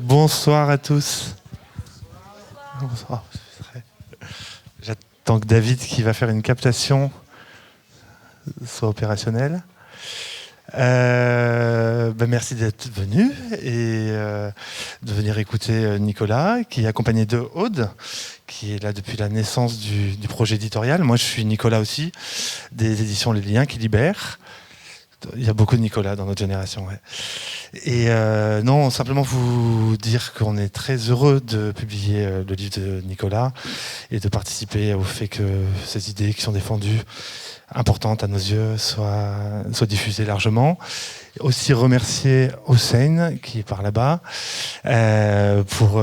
Bonsoir à tous. Bonsoir. J'attends que David, qui va faire une captation, soit opérationnel. Merci d'être venu et de venir écouter Nicolas, qui est accompagné de Aude, qui est là depuis la naissance du projet éditorial. Moi, je suis Nicolas aussi, des éditions Les Liens qui libèrent. Il y a beaucoup de Nicolas dans notre génération. Ouais. Et non, simplement vous dire qu'on est très heureux de publier le livre de Nicolas et de participer au fait que ces idées qui sont défendues, importantes à nos yeux, soient diffusées largement. Aussi remercier Hossein, qui est par là-bas, pour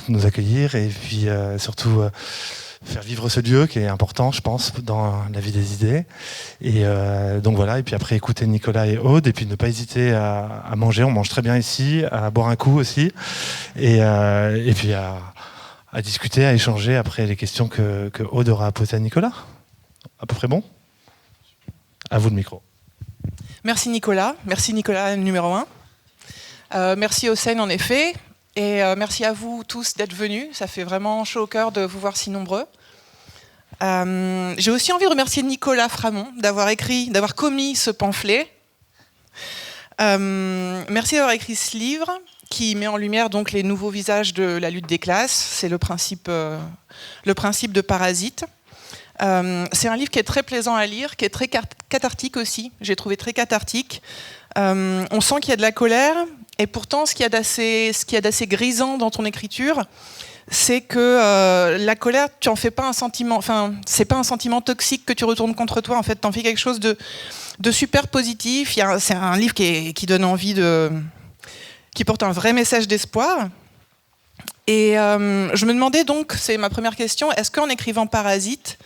nous accueillir et puis surtout faire vivre ce lieu qui est important, je pense, dans la vie des idées. Et donc voilà, et puis après écouter Nicolas et Aude, et puis ne pas hésiter à manger, on mange très bien ici, à boire un coup aussi, et puis à discuter, à échanger après les questions que Aude aura posées à Nicolas. À peu près bon ? À vous le micro. Merci Nicolas numéro 1. Merci Hossein en effet. Et merci à vous tous d'être venus. Ça fait vraiment chaud au cœur de vous voir si nombreux. J'ai aussi envie de remercier Nicolas Framont d'avoir commis ce pamphlet. Merci d'avoir écrit ce livre qui met en lumière donc les nouveaux visages de la lutte des classes. C'est le principe de Parasite. C'est un livre qui est très plaisant à lire, qui est très cathartique aussi. J'ai trouvé très cathartique. On sent qu'il y a de la colère. Et pourtant, ce qu'il y a d'assez grisant dans ton écriture, c'est que la colère, tu en fais pas un sentiment. Enfin, c'est pas un sentiment toxique que tu retournes contre toi. En fait, t'en fais quelque chose de super positif. C'est un livre qui donne envie qui porte un vrai message d'espoir. Et je me demandais donc, c'est ma première question, est-ce qu'en écrivant Parasite,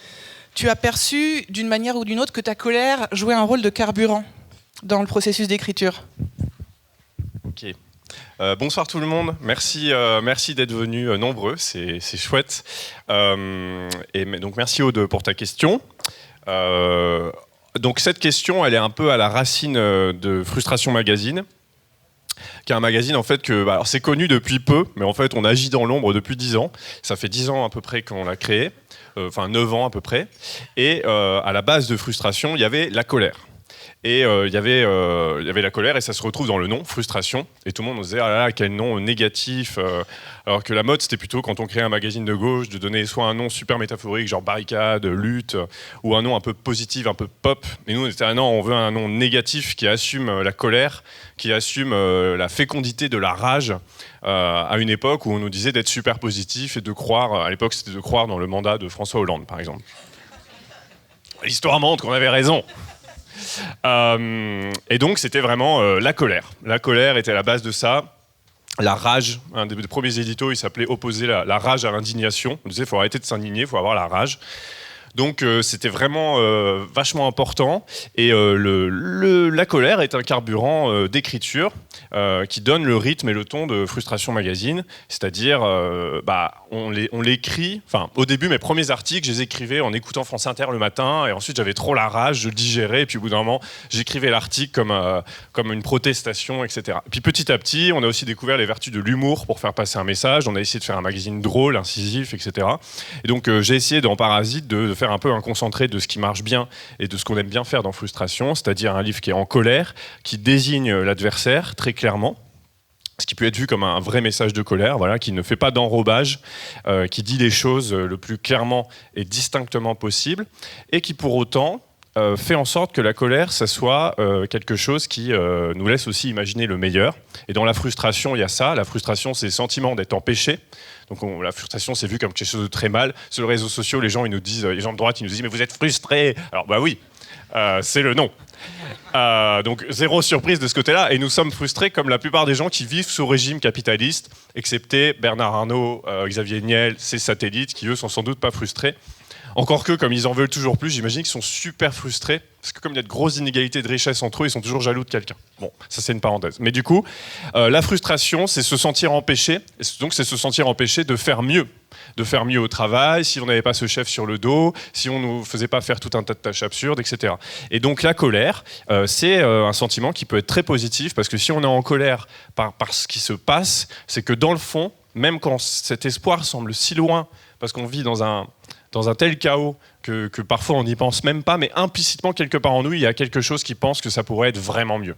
tu as perçu d'une manière ou d'une autre que ta colère jouait un rôle de carburant dans le processus d'écriture ? Ok. Bonsoir tout le monde. Merci d'être venus nombreux. C'est chouette. Donc merci Aude pour ta question. Donc cette question, elle est un peu à la racine de Frustration Magazine, qui est un magazine en fait alors c'est connu depuis peu, mais en fait on agit dans l'ombre depuis 10 ans. Ça fait 10 ans à peu près qu'on l'a créé, 9 ans à peu près. Et à la base de Frustration, il y avait la colère. Et il y avait la colère, et ça se retrouve dans le nom, Frustration. Et tout le monde nous disait, ah là là, quel nom négatif. Alors que la mode, c'était plutôt, quand on créait un magazine de gauche, de donner soit un nom super métaphorique, genre barricade, lutte, ou un nom un peu positif, un peu pop. Et nous, on était, ah non, on veut un nom négatif qui assume la colère, qui assume la fécondité de la rage, à une époque où on nous disait d'être super positif et de croire, à l'époque, c'était de croire dans le mandat de François Hollande, par exemple. L'histoire montre qu'on avait raison. Et donc c'était vraiment la colère. La colère était à la base de ça. La rage, un des premiers éditos, il s'appelait Opposer la rage à l'indignation. On disait il faut arrêter de s'indigner, il faut avoir la rage. Donc c'était vraiment vachement important. Et la colère est un carburant d'écriture qui donne le rythme et le ton de Frustration Magazine. C'est-à-dire, on l'écrit. Enfin, au début, mes premiers articles, je les écrivais en écoutant France Inter le matin. Et ensuite, j'avais trop la rage, je le digérais. Et puis, au bout d'un moment, j'écrivais l'article comme une protestation, etc. Et puis, petit à petit, on a aussi découvert les vertus de l'humour pour faire passer un message. On a essayé de faire un magazine drôle, incisif, etc. Et donc, j'ai essayé dans Parasite de faire un peu un concentré de ce qui marche bien et de ce qu'on aime bien faire dans Frustration, c'est-à-dire un livre qui est en colère, qui désigne l'adversaire très clairement, ce qui peut être vu comme un vrai message de colère, voilà, qui ne fait pas d'enrobage, qui dit les choses le plus clairement et distinctement possible, et qui pour autant fait en sorte que la colère, ça soit quelque chose qui nous laisse aussi imaginer le meilleur. Et dans la frustration, il y a ça. La frustration, c'est le sentiment d'être empêché. Donc la frustration, c'est vu comme quelque chose de très mal. Sur les réseaux sociaux, les gens, ils nous disent, les gens de droite, ils nous disent « mais vous êtes frustrés !» Alors bah oui, c'est le nom. Donc zéro surprise de ce côté-là. Et nous sommes frustrés comme la plupart des gens qui vivent sous régime capitaliste, excepté Bernard Arnault, Xavier Niel, ses satellites, qui eux sont sans doute pas frustrés. Encore que, comme ils en veulent toujours plus, j'imagine qu'ils sont super frustrés, parce que comme il y a de grosses inégalités de richesse entre eux, ils sont toujours jaloux de quelqu'un. Bon, ça c'est une parenthèse. Mais du coup, la frustration, c'est se sentir empêché, et donc c'est se sentir empêché de faire mieux au travail, si on n'avait pas ce chef sur le dos, si on ne nous faisait pas faire tout un tas de tâches absurdes, etc. Et donc la colère, c'est un sentiment qui peut être très positif, parce que si on est en colère par ce qui se passe, c'est que dans le fond, même quand cet espoir semble si loin, parce qu'on vit dans un tel chaos que parfois on n'y pense même pas, mais implicitement quelque part en nous, il y a quelque chose qui pense que ça pourrait être vraiment mieux.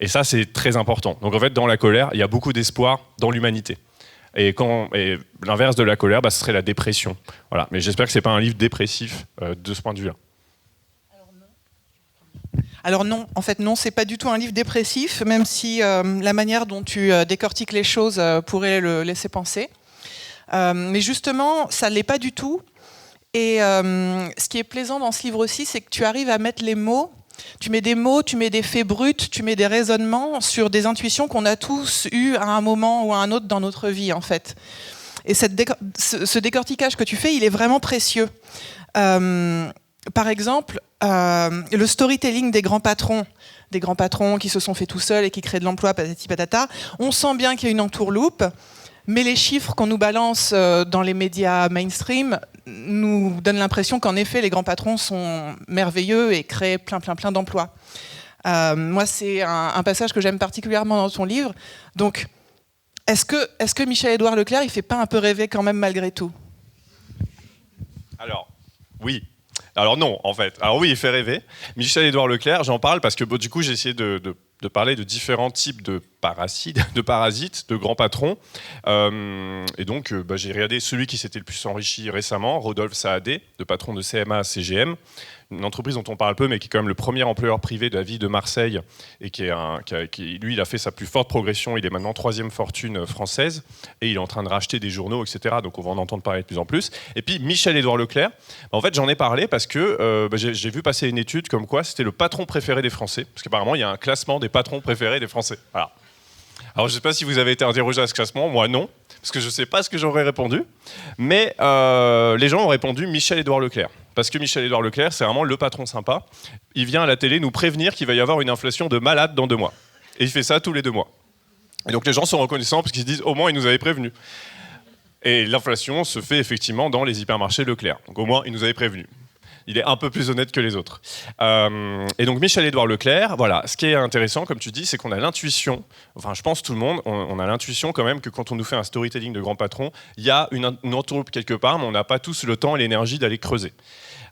Et ça, c'est très important. Donc en fait, dans la colère, il y a beaucoup d'espoir dans l'humanité. Et l'inverse de la colère, ce serait la dépression. Voilà. Mais j'espère que ce n'est pas un livre dépressif de ce point de vue-là. Alors non, en fait non, c'est pas du tout un livre dépressif, même si la manière dont tu décortiques les choses pourrait le laisser penser. Mais justement, ça ne l'est pas du tout. Et ce qui est plaisant dans ce livre aussi, c'est que tu arrives à mettre les mots. Tu mets des mots, tu mets des faits bruts, tu mets des raisonnements sur des intuitions qu'on a tous eues à un moment ou à un autre dans notre vie, en fait. Et ce décortiquage que tu fais, il est vraiment précieux. Par exemple, le storytelling des grands patrons qui se sont faits tout seuls et qui créent de l'emploi, patati patata, on sent bien qu'il y a une entourloupe, mais les chiffres qu'on nous balance dans les médias mainstream nous donnent l'impression qu'en effet, les grands patrons sont merveilleux et créent plein d'emplois. Moi, c'est un passage que j'aime particulièrement dans ton livre. Donc, est-ce que Michel-Édouard Leclerc, il ne fait pas un peu rêver quand même malgré tout ? Alors, oui. Alors non, en fait. Alors oui, il fait rêver. Michel-Édouard Leclerc, j'en parle parce que du coup, j'ai essayé de parler de différents types de parasites, de grands patrons. Et donc, j'ai regardé celui qui s'était le plus enrichi récemment, Rodolphe Saadé, le patron de CMA CGM, une entreprise dont on parle peu, mais qui est quand même le premier employeur privé de la ville de Marseille, et lui, il a fait sa plus forte progression. Il est maintenant 3e fortune française, et il est en train de racheter des journaux, etc. Donc on va en entendre parler de plus en plus. Et puis Michel-Édouard Leclerc, en fait, j'en ai parlé parce que j'ai vu passer une étude comme quoi c'était le patron préféré des Français, parce qu'apparemment il y a un classement des patrons préférés des Français. Voilà. Alors je ne sais pas si vous avez été interrogé à ce classement, moi non, parce que je ne sais pas ce que j'aurais répondu, mais les gens ont répondu Michel-Édouard Leclerc. Parce que Michel-Édouard Leclerc, c'est vraiment le patron sympa. Il vient à la télé nous prévenir qu'il va y avoir une inflation de malade dans 2 mois. Et il fait ça tous les 2 mois. Et donc les gens sont reconnaissants parce qu'ils se disent au moins il nous avait prévenu. Et l'inflation se fait effectivement dans les hypermarchés Leclerc. Donc au moins il nous avait prévenu. Il est un peu plus honnête que les autres. Et donc Michel-Édouard Leclerc, voilà, ce qui est intéressant, comme tu dis, c'est qu'on a l'intuition, enfin je pense tout le monde, on a l'intuition quand même que quand on nous fait un storytelling de grands patrons, il y a une entourloupe quelque part, mais on n'a pas tous le temps et l'énergie d'aller creuser.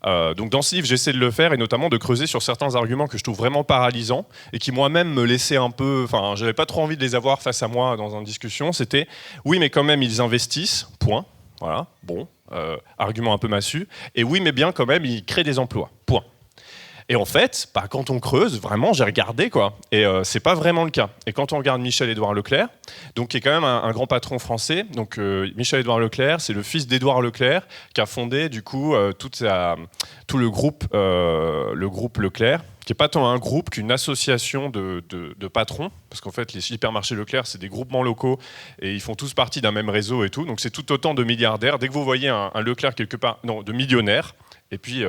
Donc dans ce livre, j'essaie de le faire et notamment de creuser sur certains arguments que je trouve vraiment paralysants et qui moi-même me laissaient un peu... Enfin, j'avais pas trop envie de les avoir face à moi dans une discussion. C'était, oui, mais quand même, ils investissent, point. Voilà, bon, argument un peu massu. Et oui, mais bien quand même, ils créent des emplois, point. Et en fait, quand on creuse, vraiment, j'ai regardé, quoi. Et c'est pas vraiment le cas. Et quand on regarde Michel-Édouard Leclerc, donc, qui est quand même un grand patron français, donc Michel-Édouard Leclerc, c'est le fils d'Édouard Leclerc, qui a fondé, du coup, tout le groupe Leclerc, qui n'est pas tant un groupe qu'une association de patrons, parce qu'en fait, les hypermarchés Leclerc, c'est des groupements locaux, et ils font tous partie d'un même réseau et tout. Donc, c'est tout autant de milliardaires. Dès que vous voyez un Leclerc quelque part, non, de millionnaires, et puis...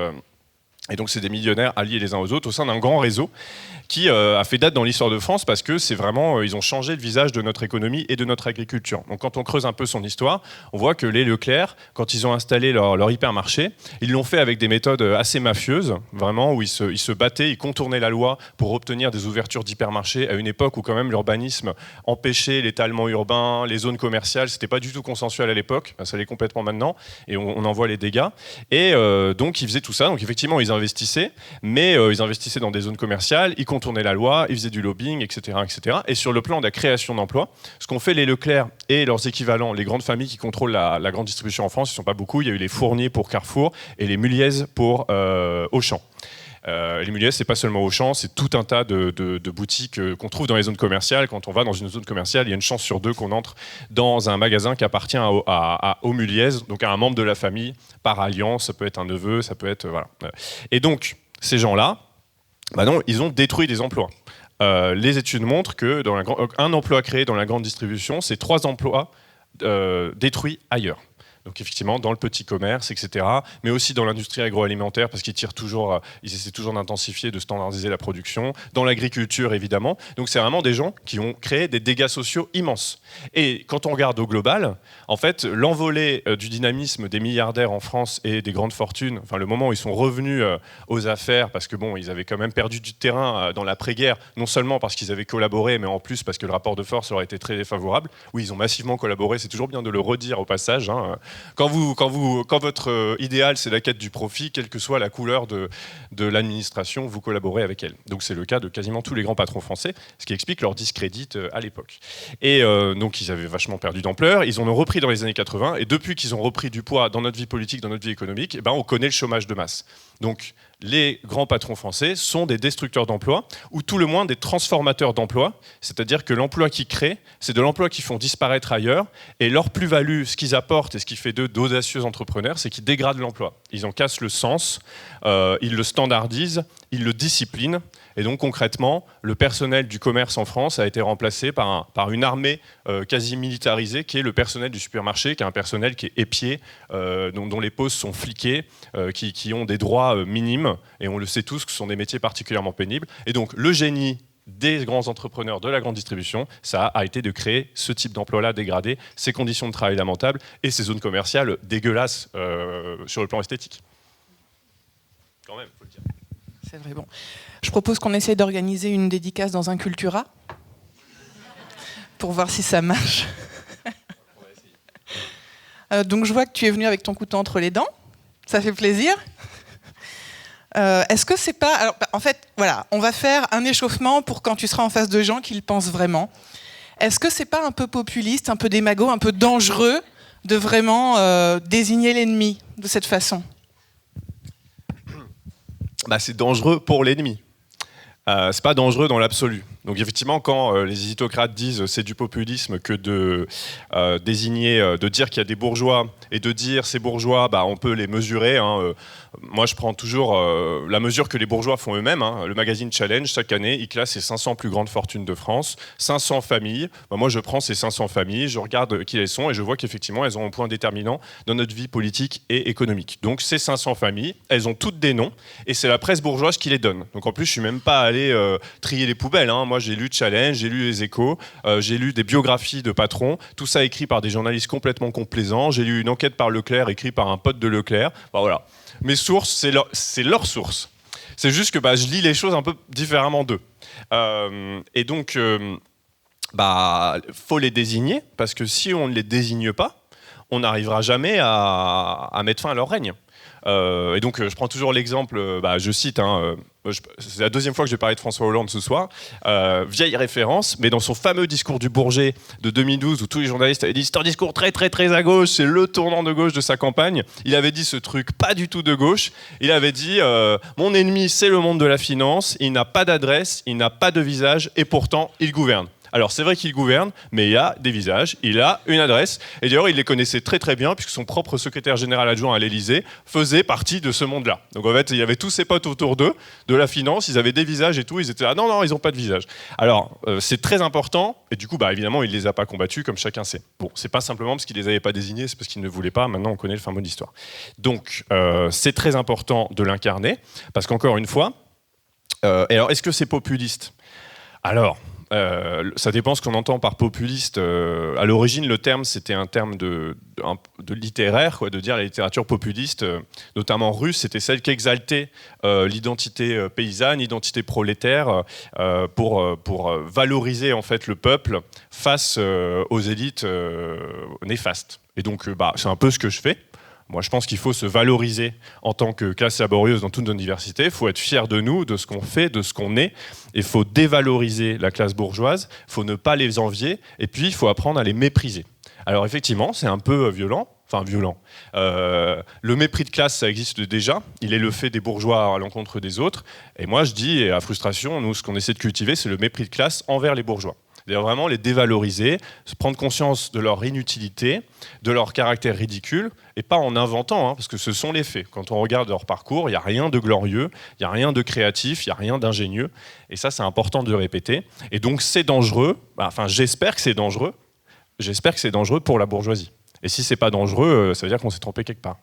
Et donc c'est des millionnaires alliés les uns aux autres au sein d'un grand réseau qui a fait date dans l'histoire de France parce que c'est vraiment, ils ont changé le visage de notre économie et de notre agriculture. Donc quand on creuse un peu son histoire, on voit que les Leclerc, quand ils ont installé leur hypermarché, ils l'ont fait avec des méthodes assez mafieuses, vraiment, où ils se battaient, ils contournaient la loi pour obtenir des ouvertures d'hypermarchés à une époque où quand même l'urbanisme empêchait l'étalement urbain, les zones commerciales, c'était pas du tout consensuel à l'époque, ça l'est complètement maintenant, et on en voit les dégâts. Et donc ils faisaient tout ça, donc effectivement ils investissaient, mais ils investissaient dans des zones commerciales, ils contournaient la loi, ils faisaient du lobbying, etc., etc. Et sur le plan de la création d'emplois, ce qu'ont fait les Leclerc et leurs équivalents, les grandes familles qui contrôlent la grande distribution en France, ils ne sont pas beaucoup, il y a eu les Fournier pour Carrefour et les Muliez pour Auchan. Les Muliez, c'est pas seulement Auchan, c'est tout un tas de boutiques qu'on trouve dans les zones commerciales. Quand on va dans une zone commerciale, il y a une chance sur 2 qu'on entre dans un magasin qui appartient aux Muliez, donc à un membre de la famille, par alliance, ça peut être un neveu, ça peut être... Voilà. Et donc, ces gens-là, non, ils ont détruit des emplois. Les études montrent que un emploi créé dans la grande distribution, c'est 3 emplois détruits ailleurs. Donc effectivement, dans le petit commerce, etc. Mais aussi dans l'industrie agroalimentaire, parce qu'ils essaient toujours d'intensifier, de standardiser la production. Dans l'agriculture, évidemment. Donc c'est vraiment des gens qui ont créé des dégâts sociaux immenses. Et quand on regarde au global, en fait, l'envolée du dynamisme des milliardaires en France et des grandes fortunes, enfin le moment où ils sont revenus aux affaires, parce que bon, ils avaient quand même perdu du terrain dans l'après-guerre, non seulement parce qu'ils avaient collaboré, mais en plus parce que le rapport de force leur était très défavorable. Oui, ils ont massivement collaboré, c'est toujours bien de le redire au passage. Hein. Quand votre idéal, c'est la quête du profit, quelle que soit la couleur de l'administration, vous collaborez avec elle. Donc c'est le cas de quasiment tous les grands patrons français, ce qui explique leur discrédit à l'époque. Et donc ils avaient vachement perdu d'ampleur, ils en ont repris dans les années 80, et depuis qu'ils ont repris du poids dans notre vie politique, dans notre vie économique, on connaît le chômage de masse. Donc les grands patrons français sont des destructeurs d'emplois, ou tout le moins des transformateurs d'emplois, c'est-à-dire que l'emploi qu'ils créent, c'est de l'emploi qu'ils font disparaître ailleurs, et leur plus-value, ce qu'ils apportent et ce qui fait d'eux d'audacieux entrepreneurs, c'est qu'ils dégradent l'emploi. Ils en cassent le sens, ils le standardisent, ils le disciplinent, et donc concrètement, le personnel du commerce en France a été remplacé par une armée quasi militarisée, qui est le personnel du supermarché, qui est un personnel qui est épié, dont les postes sont fliqués, qui ont des droits minimes, et on le sait tous que ce sont des métiers particulièrement pénibles. Et donc le génie des grands entrepreneurs de la grande distribution, ça a été de créer ce type d'emploi-là dégradé, ces conditions de travail lamentables et ces zones commerciales dégueulasses sur le plan esthétique. Quand même, faut le dire. C'est vrai, bon. Je propose qu'on essaye d'organiser une dédicace dans un Cultura pour voir si ça marche. Donc je vois que tu es venu avec ton couteau entre les dents. Ça fait plaisir. Est-ce que c'est pas... Alors, en fait, voilà, on va faire un échauffement pour quand tu seras en face de gens qui le pensent vraiment. Est-ce que c'est pas un peu populiste, un peu démago, un peu dangereux de vraiment désigner l'ennemi de cette façon ? C'est dangereux pour l'ennemi. C'est pas dangereux dans l'absolu. Donc effectivement, quand les hésitocrates disent c'est du populisme que de désigner, de dire qu'il y a des bourgeois et de dire ces bourgeois, on peut les mesurer. Moi, je prends toujours la mesure que les bourgeois font eux-mêmes. Le magazine Challenge, chaque année, il classe les 500 plus grandes fortunes de France, 500 familles. Moi, je prends ces 500 familles, je regarde qui elles sont et je vois qu'effectivement, elles ont un point déterminant dans notre vie politique et économique. Donc ces 500 familles, elles ont toutes des noms et c'est la presse bourgeoise qui les donne. Donc en plus, je suis même pas allé trier les poubelles. Moi, j'ai lu Challenge, j'ai lu Les Échos, j'ai lu des biographies de patrons, tout ça écrit par des journalistes complètement complaisants. J'ai lu une enquête par Leclerc, écrite par un pote de Leclerc. Voilà. Mes sources, c'est leur source. C'est juste que je lis les choses un peu différemment d'eux. Et donc, faut les désigner, parce que si on ne les désigne pas, on n'arrivera jamais à mettre fin à leur règne. Et donc, je prends toujours l'exemple, je cite, c'est la deuxième fois que je vais parler de François Hollande ce soir, vieille référence, mais dans son fameux discours du Bourget de 2012, où tous les journalistes avaient dit c'est un discours très très très à gauche, c'est le tournant de gauche de sa campagne, il avait dit ce truc pas du tout de gauche, il avait dit mon ennemi c'est le monde de la finance, il n'a pas d'adresse, il n'a pas de visage, et pourtant il gouverne. Alors c'est vrai qu'il gouverne, mais il y a des visages, il a une adresse, et d'ailleurs il les connaissait très très bien, puisque son propre secrétaire général adjoint à l'Élysée faisait partie de ce monde-là. Donc en fait, il y avait tous ses potes autour d'eux, de la finance, ils avaient des visages et tout, ils étaient là, non, ils n'ont pas de visage. Alors c'est très important, et du coup, évidemment, il ne les a pas combattus, comme chacun sait. Bon, c'est pas simplement parce qu'il les avait pas désignés, c'est parce qu'il ne voulait pas, maintenant on connaît le fin mot de l'histoire. Donc c'est très important de l'incarner, parce qu'encore une fois, et alors est-ce que c'est populiste ? Alors, ça dépend ce qu'on entend par populiste. À l'origine, le terme, c'était un terme de littéraire, de dire la littérature populiste, notamment russe, c'était celle qui exaltait l'identité paysanne, l'identité prolétaire, pour valoriser en fait le peuple face aux élites néfastes. Et donc, c'est un peu ce que je fais. Moi, je pense qu'il faut se valoriser en tant que classe laborieuse dans toute notre diversité. Il faut être fier de nous, de ce qu'on fait, de ce qu'on est. Il faut dévaloriser la classe bourgeoise. Il faut ne pas les envier. Et puis, il faut apprendre à les mépriser. Alors, effectivement, c'est un peu violent. Enfin, violent. Le mépris de classe, ça existe déjà. Il est le fait des bourgeois à l'encontre des autres. Et moi, je dis, et à frustration, nous, ce qu'on essaie de cultiver, c'est le mépris de classe envers les bourgeois. C'est-à-dire vraiment les dévaloriser, se prendre conscience de leur inutilité, de leur caractère ridicule, et pas en inventant, parce que ce sont les faits. Quand on regarde leur parcours, il n'y a rien de glorieux, il n'y a rien de créatif, il n'y a rien d'ingénieux, et ça c'est important de le répéter. Et donc c'est dangereux, j'espère que c'est dangereux pour la bourgeoisie. Et si c'est pas dangereux, ça veut dire qu'on s'est trompé quelque part.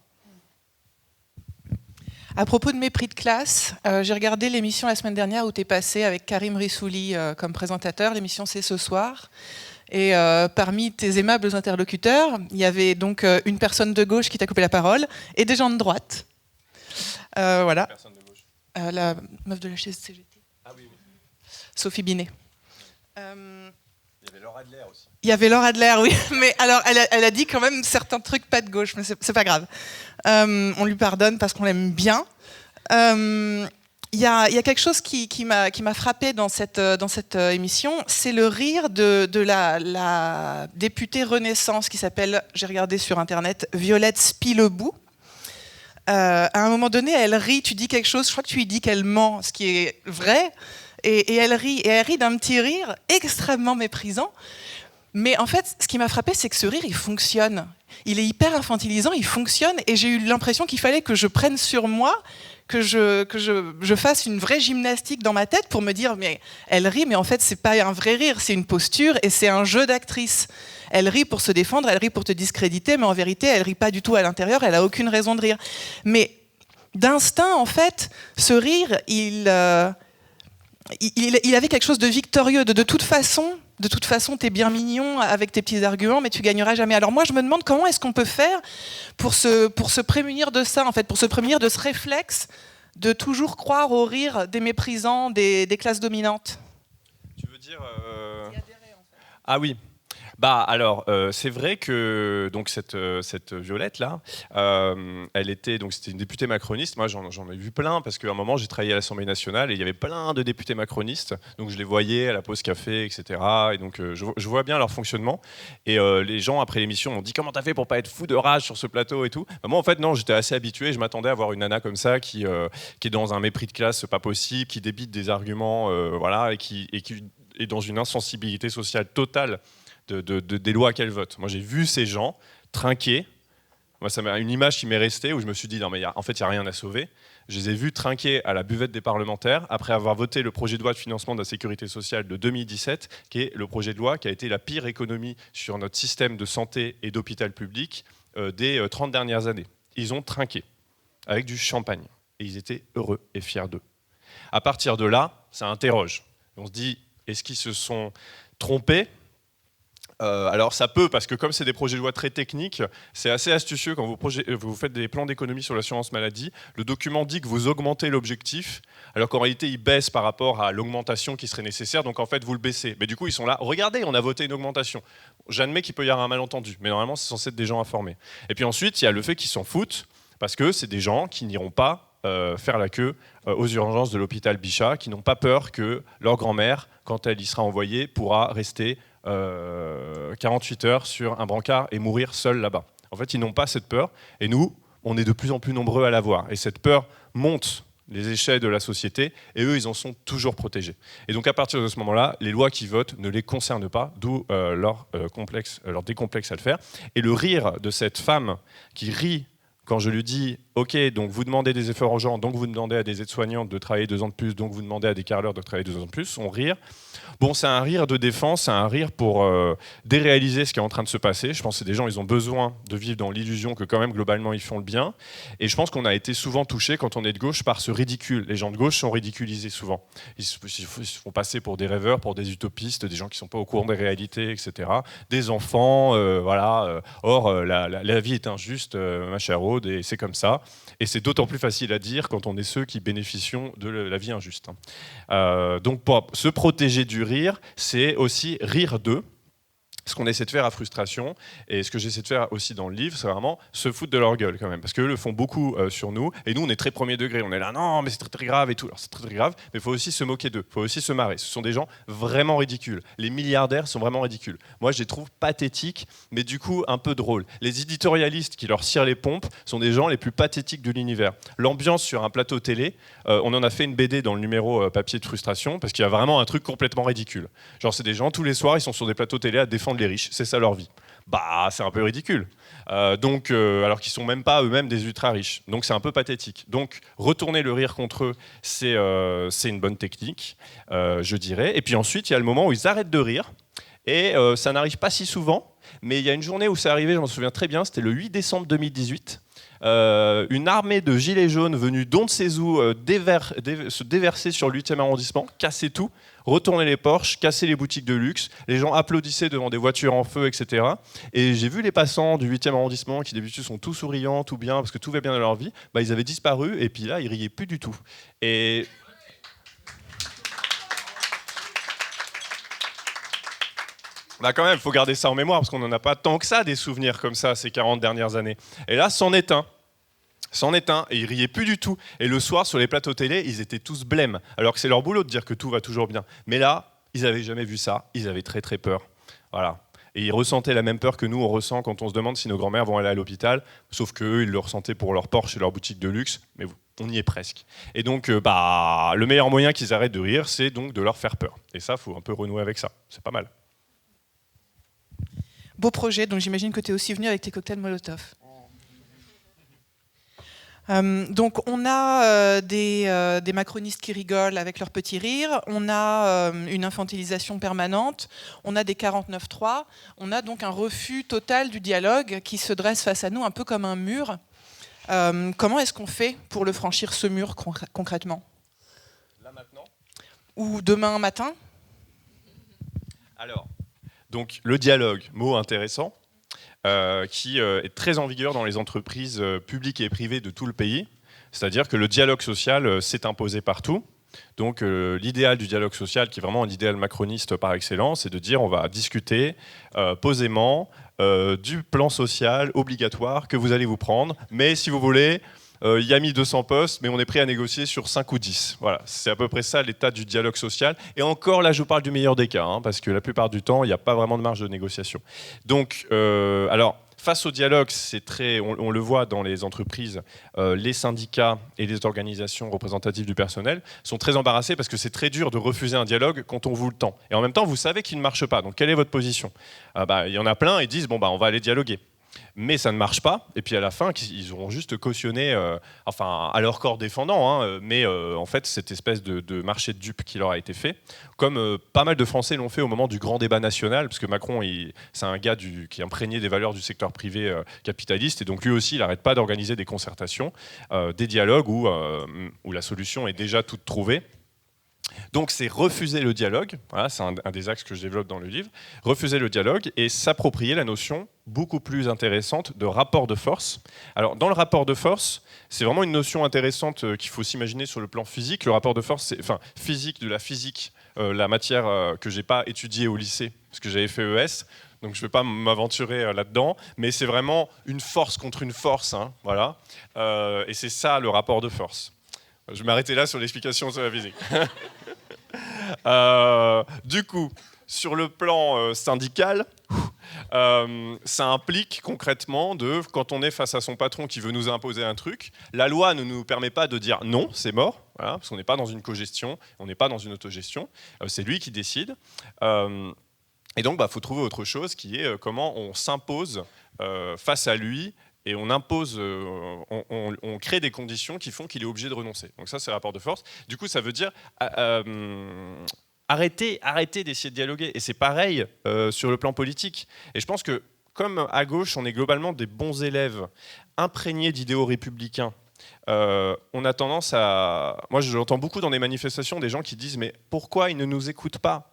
À propos de mépris de classe, j'ai regardé l'émission la semaine dernière où tu es passé avec Karim Rissouli comme présentateur. L'émission c'est ce soir. Et parmi tes aimables interlocuteurs, il y avait donc une personne de gauche qui t'a coupé la parole et des gens de droite. Voilà. Personne de gauche. La meuf de la chaise CGT. Ah oui, oui. Sophie Binet. Il y avait Laura Adler aussi. Il y avait Laura Adler, oui. Mais alors, elle a dit quand même certains trucs pas de gauche, mais c'est pas grave. On lui pardonne parce qu'on l'aime bien. Il y a quelque chose qui m'a frappé dans cette émission, c'est le rire de la députée Renaissance qui s'appelle, j'ai regardé sur Internet, Violette Spilebou. À un moment donné, elle rit, tu dis quelque chose, je crois que tu lui dis qu'elle ment, ce qui est vrai, et elle rit d'un petit rire extrêmement méprisant. Mais en fait, ce qui m'a frappé, c'est que ce rire, il fonctionne. Il est hyper infantilisant, il fonctionne, et j'ai eu l'impression qu'il fallait que je prenne sur moi, que je fasse une vraie gymnastique dans ma tête pour me dire, mais elle rit, mais en fait, c'est pas un vrai rire, c'est une posture, et c'est un jeu d'actrice. Elle rit pour se défendre, elle rit pour te discréditer, mais en vérité, elle rit pas du tout à l'intérieur, elle a aucune raison de rire. Mais d'instinct, en fait, ce rire, il avait quelque chose de victorieux, de toute façon, t'es bien mignon avec tes petits arguments, mais tu gagneras jamais. Alors moi, je me demande comment est-ce qu'on peut faire pour se prémunir de ça, en fait, pour se prémunir de ce réflexe de toujours croire au rire des méprisants des classes dominantes. Tu veux dire Ah oui. Bah alors, c'est vrai que donc cette Violette là, c'était une députée macroniste. Moi, j'en ai vu plein parce qu'à un moment, j'ai travaillé à l'Assemblée nationale et il y avait plein de députés macronistes. Donc je les voyais à la pause café, etc. Et donc je vois bien leur fonctionnement. Et les gens après l'émission m'ont dit comment t'as fait pour pas être fou de rage sur ce plateau et tout. Bah, moi en fait non, j'étais assez habitué. Je m'attendais à voir une nana comme ça qui est dans un mépris de classe pas possible, qui débite des arguments, voilà, et qui est dans une insensibilité sociale totale. Des lois qu'elle vote. Moi, j'ai vu ces gens trinquer. Moi, ça m'a une image qui m'est restée où je me suis dit non mais en fait, il n'y a rien à sauver. Je les ai vus trinquer à la buvette des parlementaires après avoir voté le projet de loi de financement de la sécurité sociale de 2017, qui est le projet de loi qui a été la pire économie sur notre système de santé et d'hôpital public des 30 dernières années. Ils ont trinqué avec du champagne et ils étaient heureux et fiers d'eux. À partir de là, ça interroge. On se dit, est-ce qu'ils se sont trompés ? Alors ça peut, parce que comme c'est des projets de loi très techniques, c'est assez astucieux quand vous faites des plans d'économie sur l'assurance maladie. Le document dit que vous augmentez l'objectif, alors qu'en réalité il baisse par rapport à l'augmentation qui serait nécessaire, donc en fait vous le baissez. Mais du coup ils sont là, regardez, on a voté une augmentation. J'admets qu'il peut y avoir un malentendu, mais normalement c'est censé être des gens informés. Et puis ensuite il y a le fait qu'ils s'en foutent, parce que c'est des gens qui n'iront pas faire la queue aux urgences de l'hôpital Bichat, qui n'ont pas peur que leur grand-mère, quand elle y sera envoyée, pourra rester 48 heures sur un brancard et mourir seul là-bas. En fait, ils n'ont pas cette peur, et nous, on est de plus en plus nombreux à l'avoir. Et cette peur monte les échelles de la société, et eux, ils en sont toujours protégés. Et donc, à partir de ce moment-là, les lois qu'ils votent ne les concernent pas, d'où leur décomplexe à le faire. Et le rire de cette femme qui rit quand je lui dis « Ok, donc vous demandez des efforts aux gens, donc vous demandez à des aides-soignantes de travailler 2 ans de plus, donc vous demandez à des carreleurs de travailler 2 ans de plus », son rire, bon, c'est un rire de défense, c'est un rire pour déréaliser ce qui est en train de se passer. Je pense que c'est des gens, ils ont besoin de vivre dans l'illusion que quand même, globalement, ils font le bien. Et je pense qu'on a été souvent touchés, quand on est de gauche, par ce ridicule. Les gens de gauche sont ridiculisés souvent. Ils se font passer pour des rêveurs, pour des utopistes, des gens qui ne sont pas au courant des réalités, etc. Des enfants, voilà. Or, la vie est injuste, ma chère Aude, et c'est comme ça. Et c'est d'autant plus facile à dire quand on est ceux qui bénéficient de la vie injuste. Donc, pour se protéger du rire, c'est aussi rire d'eux. Ce qu'on essaie de faire à Frustration, et ce que j'essaie de faire aussi dans le livre, c'est vraiment se foutre de leur gueule quand même, parce qu'eux le font beaucoup sur nous, et nous on est très premier degré, on est là, non mais c'est très très grave et tout, alors c'est très très grave, mais il faut aussi se moquer d'eux, il faut aussi se marrer, ce sont des gens vraiment ridicules, les milliardaires sont vraiment ridicules, moi je les trouve pathétiques, mais du coup un peu drôles, les éditorialistes qui leur cirent les pompes sont des gens les plus pathétiques de l'univers, l'ambiance sur un plateau télé, on en a fait une BD dans le numéro papier de Frustration, parce qu'il y a vraiment un truc complètement ridicule, genre c'est des gens, tous les soirs ils sont sur des plateaux télé à défendre les riches, c'est ça leur vie. Bah, c'est un peu ridicule. Alors qu'ils sont même pas eux-mêmes des ultra riches. Donc c'est un peu pathétique. Donc retourner le rire contre eux, c'est une bonne technique, je dirais. Et puis ensuite, il y a le moment où ils arrêtent de rire Et ça n'arrive pas si souvent, mais il y a une journée où c'est arrivé, je m'en souviens très bien, c'était le 8 décembre 2018. Une armée de gilets jaunes venus d'On-de-Sézou se déverser sur le 8e arrondissement, casser tout, retourner les Porsche, casser les boutiques de luxe. Les gens applaudissaient devant des voitures en feu, etc. Et j'ai vu les passants du 8e arrondissement qui d'habitude sont tout souriants, tout bien, parce que tout va bien dans leur vie. Bah, ils avaient disparu et puis là, ils riaient plus du tout. Et bah quand même, il faut garder ça en mémoire, parce qu'on n'en a pas tant que ça, des souvenirs comme ça, ces 40 dernières années. Et là, c'en est un. Et ils riaient plus du tout. Et le soir, sur les plateaux télé, ils étaient tous blêmes, alors que c'est leur boulot de dire que tout va toujours bien. Mais là, ils n'avaient jamais vu ça, ils avaient très très peur. Voilà. Et ils ressentaient la même peur que nous, on ressent quand on se demande si nos grands-mères vont aller à l'hôpital, sauf qu'eux, ils le ressentaient pour leur Porsche et leur boutique de luxe, mais on y est presque. Et donc, le meilleur moyen qu'ils arrêtent de rire, c'est donc de leur faire peur. Et ça, il faut un peu renouer avec ça. C'est pas mal. Beau projet, donc j'imagine que tu es aussi venu avec tes cocktails Molotov. Donc on a des macronistes qui rigolent avec leur petit rire, on a une infantilisation permanente, on a des 49.3, on a donc un refus total du dialogue qui se dresse face à nous un peu comme un mur. Comment est-ce qu'on fait pour le franchir, ce mur, concrètement ? Là maintenant ? Ou demain matin ? Alors, donc le dialogue, mot intéressant, qui est très en vigueur dans les entreprises publiques et privées de tout le pays. C'est-à-dire que le dialogue social s'est imposé partout. Donc l'idéal du dialogue social, qui est vraiment un idéal macroniste par excellence, c'est de dire on va discuter posément du plan social obligatoire que vous allez vous prendre. Mais si vous voulez, il y a mis 200 postes, mais on est prêt à négocier sur 5 ou 10. Voilà, c'est à peu près ça l'état du dialogue social. Et encore, là, je vous parle du meilleur des cas, parce que la plupart du temps, il n'y a pas vraiment de marge de négociation. Donc, alors, face au dialogue, c'est très, on le voit dans les entreprises, les syndicats et les organisations représentatives du personnel sont très embarrassés parce que c'est très dur de refuser un dialogue quand on vous le tend. Et en même temps, vous savez qu'il ne marche pas. Donc, quelle est votre position ? Il y en a plein, ils disent, on va aller dialoguer. Mais ça ne marche pas, et puis à la fin, ils auront juste cautionné, à leur corps défendant, mais en fait, cette espèce de marché de dupes qui leur a été fait, comme pas mal de Français l'ont fait au moment du grand débat national, parce que Macron, c'est un gars qui est imprégné des valeurs du secteur privé capitaliste, et donc lui aussi, il n'arrête pas d'organiser des concertations, des dialogues où la solution est déjà toute trouvée. Donc c'est refuser le dialogue, voilà, c'est un des axes que je développe dans le livre, refuser le dialogue et s'approprier la notion beaucoup plus intéressante de rapport de force. Alors dans le rapport de force, c'est vraiment une notion intéressante qu'il faut s'imaginer sur le plan physique. Le rapport de force, c'est physique de la physique, la matière que j'ai pas étudiée au lycée, parce que j'avais fait ES. Donc je ne vais pas m'aventurer là-dedans, mais c'est vraiment une force contre une force, voilà. Et c'est ça le rapport de force. Je vais m'arrêter là sur l'explication sur la physique. Du coup, sur le plan syndical, ça implique concrètement quand on est face à son patron qui veut nous imposer un truc, la loi ne nous permet pas de dire non, c'est mort, voilà, parce qu'on n'est pas dans une cogestion, on n'est pas dans une autogestion, c'est lui qui décide. Et donc, faut trouver autre chose qui est comment on s'impose face à lui. Et on impose, on crée des conditions qui font qu'il est obligé de renoncer. Donc ça, c'est le rapport de force. Du coup, ça veut dire arrêtez d'essayer de dialoguer. Et c'est pareil sur le plan politique. Et je pense que, comme à gauche, on est globalement des bons élèves, imprégnés d'idéaux républicains, on a tendance à... Moi, je l'entends beaucoup dans des manifestations, des gens qui disent « Mais pourquoi ils ne nous écoutent pas ?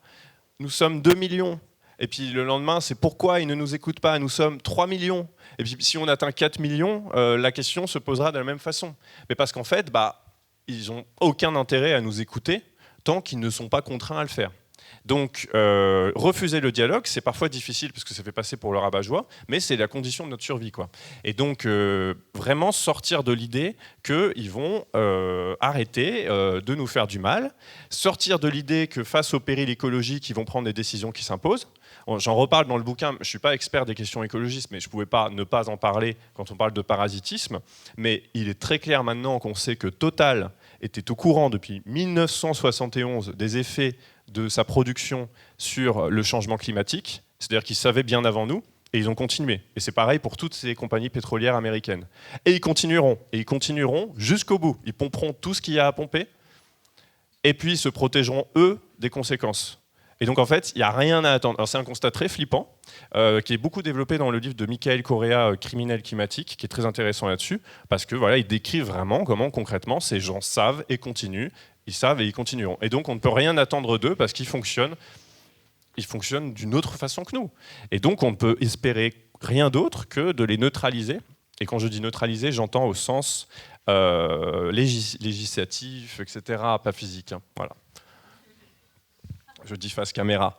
Nous sommes 2 millions ». Et puis le lendemain, c'est pourquoi ils ne nous écoutent pas ? Nous sommes 3 millions. Et puis si on atteint 4 millions, la question se posera de la même façon. Mais parce qu'en fait, ils n'ont aucun intérêt à nous écouter tant qu'ils ne sont pas contraints à le faire. Donc refuser le dialogue, c'est parfois difficile parce que ça fait passer pour le rabat-joie, mais c'est la condition de notre survie, quoi. Et donc vraiment sortir de l'idée qu'ils vont arrêter de nous faire du mal, sortir de l'idée que face au péril écologique, ils vont prendre des décisions qui s'imposent. J'en reparle dans le bouquin, je ne suis pas expert des questions écologistes, mais je ne pouvais pas ne pas en parler quand on parle de parasitisme. Mais il est très clair maintenant qu'on sait que Total était au courant depuis 1971 des effets de sa production sur le changement climatique. C'est-à-dire qu'ils savaient bien avant nous, et ils ont continué. Et c'est pareil pour toutes ces compagnies pétrolières américaines. Et ils continueront jusqu'au bout. Ils pomperont tout ce qu'il y a à pomper, et puis ils se protégeront, eux, des conséquences. Et donc en fait, il n'y a rien à attendre. Alors c'est un constat très flippant, qui est beaucoup développé dans le livre de Michael Correa, Criminel climatique, qui est très intéressant là-dessus, parce que voilà, il décrit vraiment comment concrètement ces gens savent et continuent, ils savent et ils continueront. Et donc on ne peut rien attendre d'eux parce qu'ils fonctionnent d'une autre façon que nous. Et donc on ne peut espérer rien d'autre que de les neutraliser. Et quand je dis neutraliser, j'entends au sens législatif, etc., pas physique. Hein. Voilà. Je dis face caméra.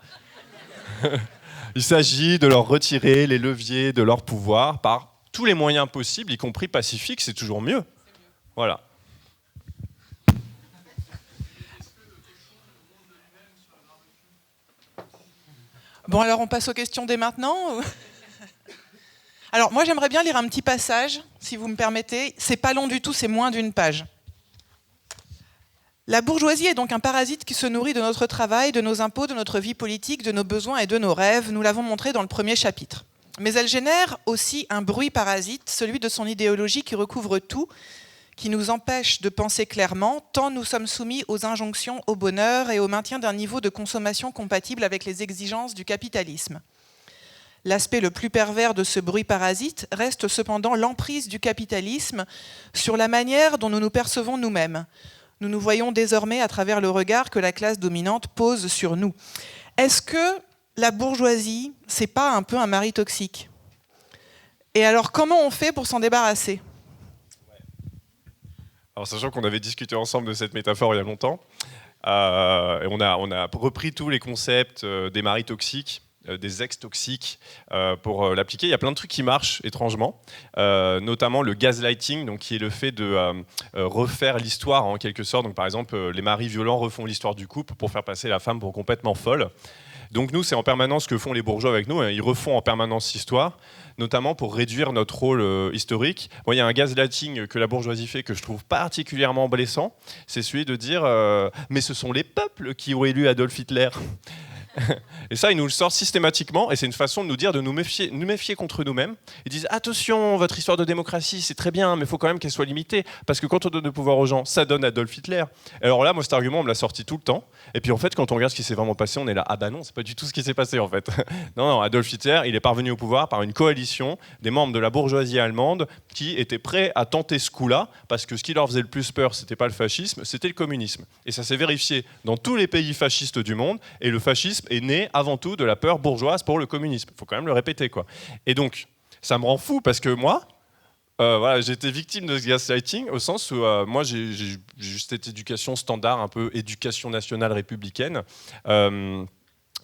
Il s'agit de leur retirer les leviers de leur pouvoir par tous les moyens possibles, y compris pacifiques, c'est toujours mieux. Voilà. Bon, alors on passe aux questions dès maintenant. Alors moi j'aimerais bien lire un petit passage, si vous me permettez. C'est pas long du tout, c'est moins d'une page. La bourgeoisie est donc un parasite qui se nourrit de notre travail, de nos impôts, de notre vie politique, de nos besoins et de nos rêves. Nous l'avons montré dans le premier chapitre. Mais elle génère aussi un bruit parasite, celui de son idéologie qui recouvre tout, qui nous empêche de penser clairement, tant nous sommes soumis aux injonctions au bonheur et au maintien d'un niveau de consommation compatible avec les exigences du capitalisme. L'aspect le plus pervers de ce bruit parasite reste cependant l'emprise du capitalisme sur la manière dont nous nous percevons nous-mêmes. Nous nous voyons désormais à travers le regard que la classe dominante pose sur nous. Est-ce que la bourgeoisie, c'est pas un peu un mari toxique ? Et alors, comment on fait pour s'en débarrasser ? Alors, sachant qu'on avait discuté ensemble de cette métaphore il y a longtemps, et on a repris tous les concepts des maris toxiques, des ex-toxiques pour l'appliquer. Il y a plein de trucs qui marchent étrangement, notamment le gaslighting, donc, qui est le fait de refaire l'histoire en quelque sorte. Donc, par exemple, les maris violents refont l'histoire du couple pour faire passer la femme pour complètement folle. Donc nous, c'est en permanence ce que font les bourgeois avec nous. Hein. Ils refont en permanence l'histoire, notamment pour réduire notre rôle historique. Bon, il y a un gaslighting que la bourgeoisie fait que je trouve particulièrement blessant. C'est celui de dire mais ce sont les peuples qui ont élu Adolf Hitler. Et ça, ils nous le sortent systématiquement, et c'est une façon de nous dire de nous méfier contre nous-mêmes. Ils disent attention, votre histoire de démocratie, c'est très bien, mais il faut quand même qu'elle soit limitée, parce que quand on donne le pouvoir aux gens, ça donne Adolf Hitler. Et alors là, moi, cet argument, on me l'a sorti tout le temps. Et puis en fait, quand on regarde ce qui s'est vraiment passé, on est là, ah bah non, c'est pas du tout ce qui s'est passé en fait. Non, Adolf Hitler, il est parvenu au pouvoir par une coalition des membres de la bourgeoisie allemande qui étaient prêts à tenter ce coup-là, parce que ce qui leur faisait le plus peur, c'était pas le fascisme, c'était le communisme. Et ça s'est vérifié dans tous les pays fascistes du monde, et le fascisme est né avant tout de la peur bourgeoise pour le communisme. Il faut quand même le répéter, quoi. Et donc, ça me rend fou parce que moi, voilà, j'ai été victime de ce gaslighting au sens où moi, j'ai juste cette éducation standard, un peu éducation nationale républicaine.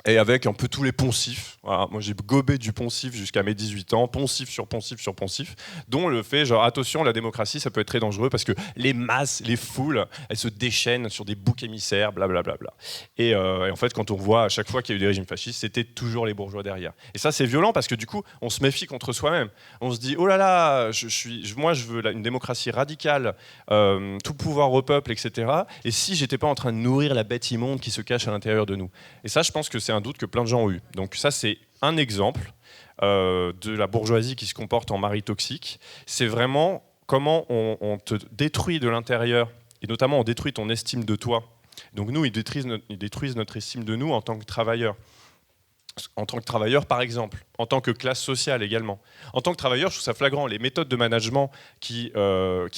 Et avec un peu tous les poncifs. Voilà. Moi, j'ai gobé du poncif jusqu'à mes 18 ans, poncif sur poncif sur poncif, dont le fait, genre, attention, la démocratie, ça peut être très dangereux parce que les masses, les foules, elles se déchaînent sur des boucs émissaires, blablabla. Et en fait, quand on voit à chaque fois qu'il y a eu des régimes fascistes, c'était toujours les bourgeois derrière. Et ça, c'est violent parce que du coup, on se méfie contre soi-même. On se dit, oh là là, moi, je veux une démocratie radicale, tout pouvoir au peuple, etc. Et si j'étais pas en train de nourrir la bête immonde qui se cache à l'intérieur de nous. Et ça, je pense que c'est un doute que plein de gens ont eu. Donc ça, c'est un exemple de la bourgeoisie qui se comporte en mari toxique. C'est vraiment comment on te détruit de l'intérieur, et notamment on détruit ton estime de toi. Donc nous, ils détruisent notre estime de nous en tant que travailleurs. En tant que travailleur, par exemple, en tant que classe sociale également. En tant que travailleur, je trouve ça flagrant. Les méthodes de management qui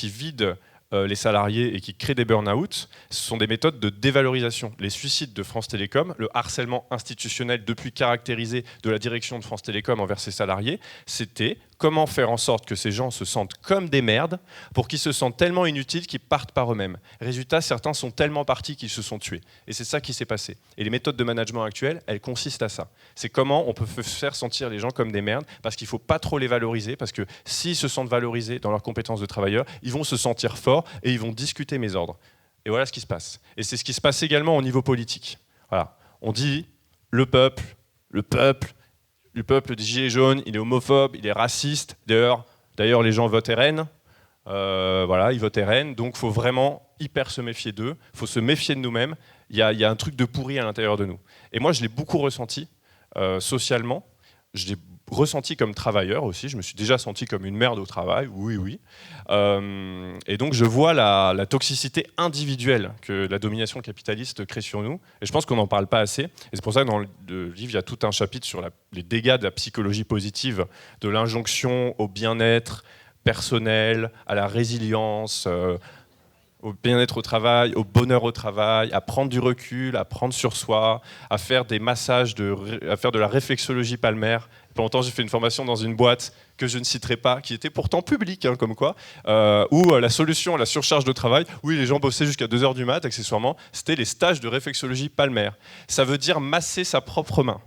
vident les salariés et qui créent des burn-out, ce sont des méthodes de dévalorisation. Les suicides de France Télécom, le harcèlement institutionnel depuis caractérisé de la direction de France Télécom envers ses salariés, c'était comment faire en sorte que ces gens se sentent comme des merdes pour qu'ils se sentent tellement inutiles qu'ils partent par eux-mêmes. Résultat, certains sont tellement partis qu'ils se sont tués. Et c'est ça qui s'est passé. Et les méthodes de management actuelles, elles consistent à ça. C'est comment on peut faire sentir les gens comme des merdes, parce qu'il ne faut pas trop les valoriser, parce que s'ils se sentent valorisés dans leurs compétences de travailleurs, ils vont se sentir forts et ils vont discuter mes ordres. Et voilà ce qui se passe. Et c'est ce qui se passe également au niveau politique. Voilà. On dit le peuple des Gilets jaunes, il est homophobe, il est raciste. D'ailleurs, les gens votent RN. Voilà, ils votent RN. Donc, il faut vraiment hyper se méfier d'eux. Il faut se méfier de nous-mêmes. Il y a un truc de pourri à l'intérieur de nous. Et moi, je l'ai beaucoup ressenti socialement. ressenti comme travailleur aussi, je me suis déjà senti comme une merde au travail, oui. Et donc je vois la toxicité individuelle que la domination capitaliste crée sur nous, et je pense qu'on n'en parle pas assez. Et c'est pour ça que dans le livre, il y a tout un chapitre sur les dégâts de la psychologie positive, de l'injonction au bien-être personnel, à la résilience, au bien-être au travail, au bonheur au travail, à prendre du recul, à prendre sur soi, à faire des massages, à faire de la réflexologie palmaire. Pendant longtemps, j'ai fait une formation dans une boîte que je ne citerai pas, qui était pourtant publique, hein, comme quoi, où la solution à la surcharge de travail, oui, les gens bossaient jusqu'à 2h du mat', accessoirement, c'était les stages de réflexologie palmaire. Ça veut dire masser sa propre main.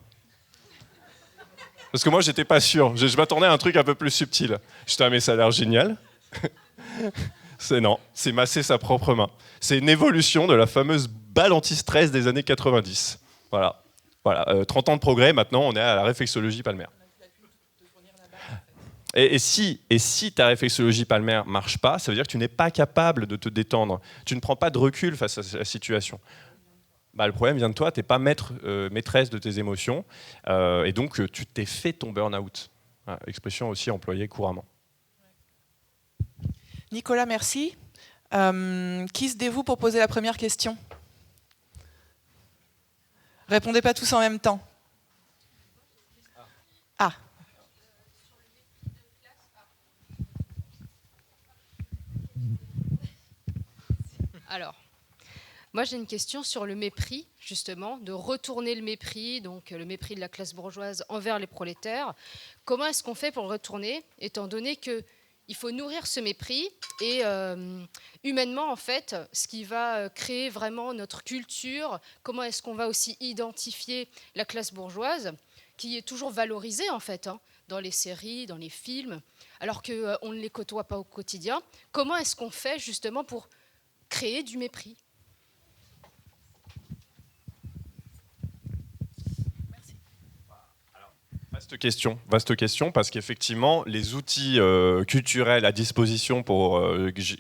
Parce que moi, j'étais pas sûr. Je m'attendais à un truc un peu plus subtil. J'étais, mais ça a l'air génial. C'est masser sa propre main. C'est une évolution de la fameuse balle anti-stress des années 90. Voilà. 30 ans de progrès, maintenant on est à la réflexologie palmaire. Et si ta réflexologie palmaire marche pas, ça veut dire que tu n'es pas capable de te détendre. Tu ne prends pas de recul face à la situation. Le problème vient de toi, tu n'es pas maîtresse de tes émotions, et donc tu t'es fait ton burn-out. Expression aussi employée couramment. Nicolas, merci. Qui se dévoue pour poser la première question? Répondez pas tous en même temps. Ah. Alors, moi j'ai une question sur le mépris, justement, de retourner le mépris, donc le mépris de la classe bourgeoise envers les prolétaires. Comment est-ce qu'on fait pour le retourner, étant donné que il faut nourrir ce mépris et humainement, en fait, ce qui va créer vraiment notre culture, comment est-ce qu'on va aussi identifier la classe bourgeoise, qui est toujours valorisée, en fait, hein, dans les séries, dans les films, alors qu'on ne les côtoie pas au quotidien. Comment est-ce qu'on fait, justement, pour créer du mépris ? Vaste question, parce qu'effectivement, les outils culturels à disposition pour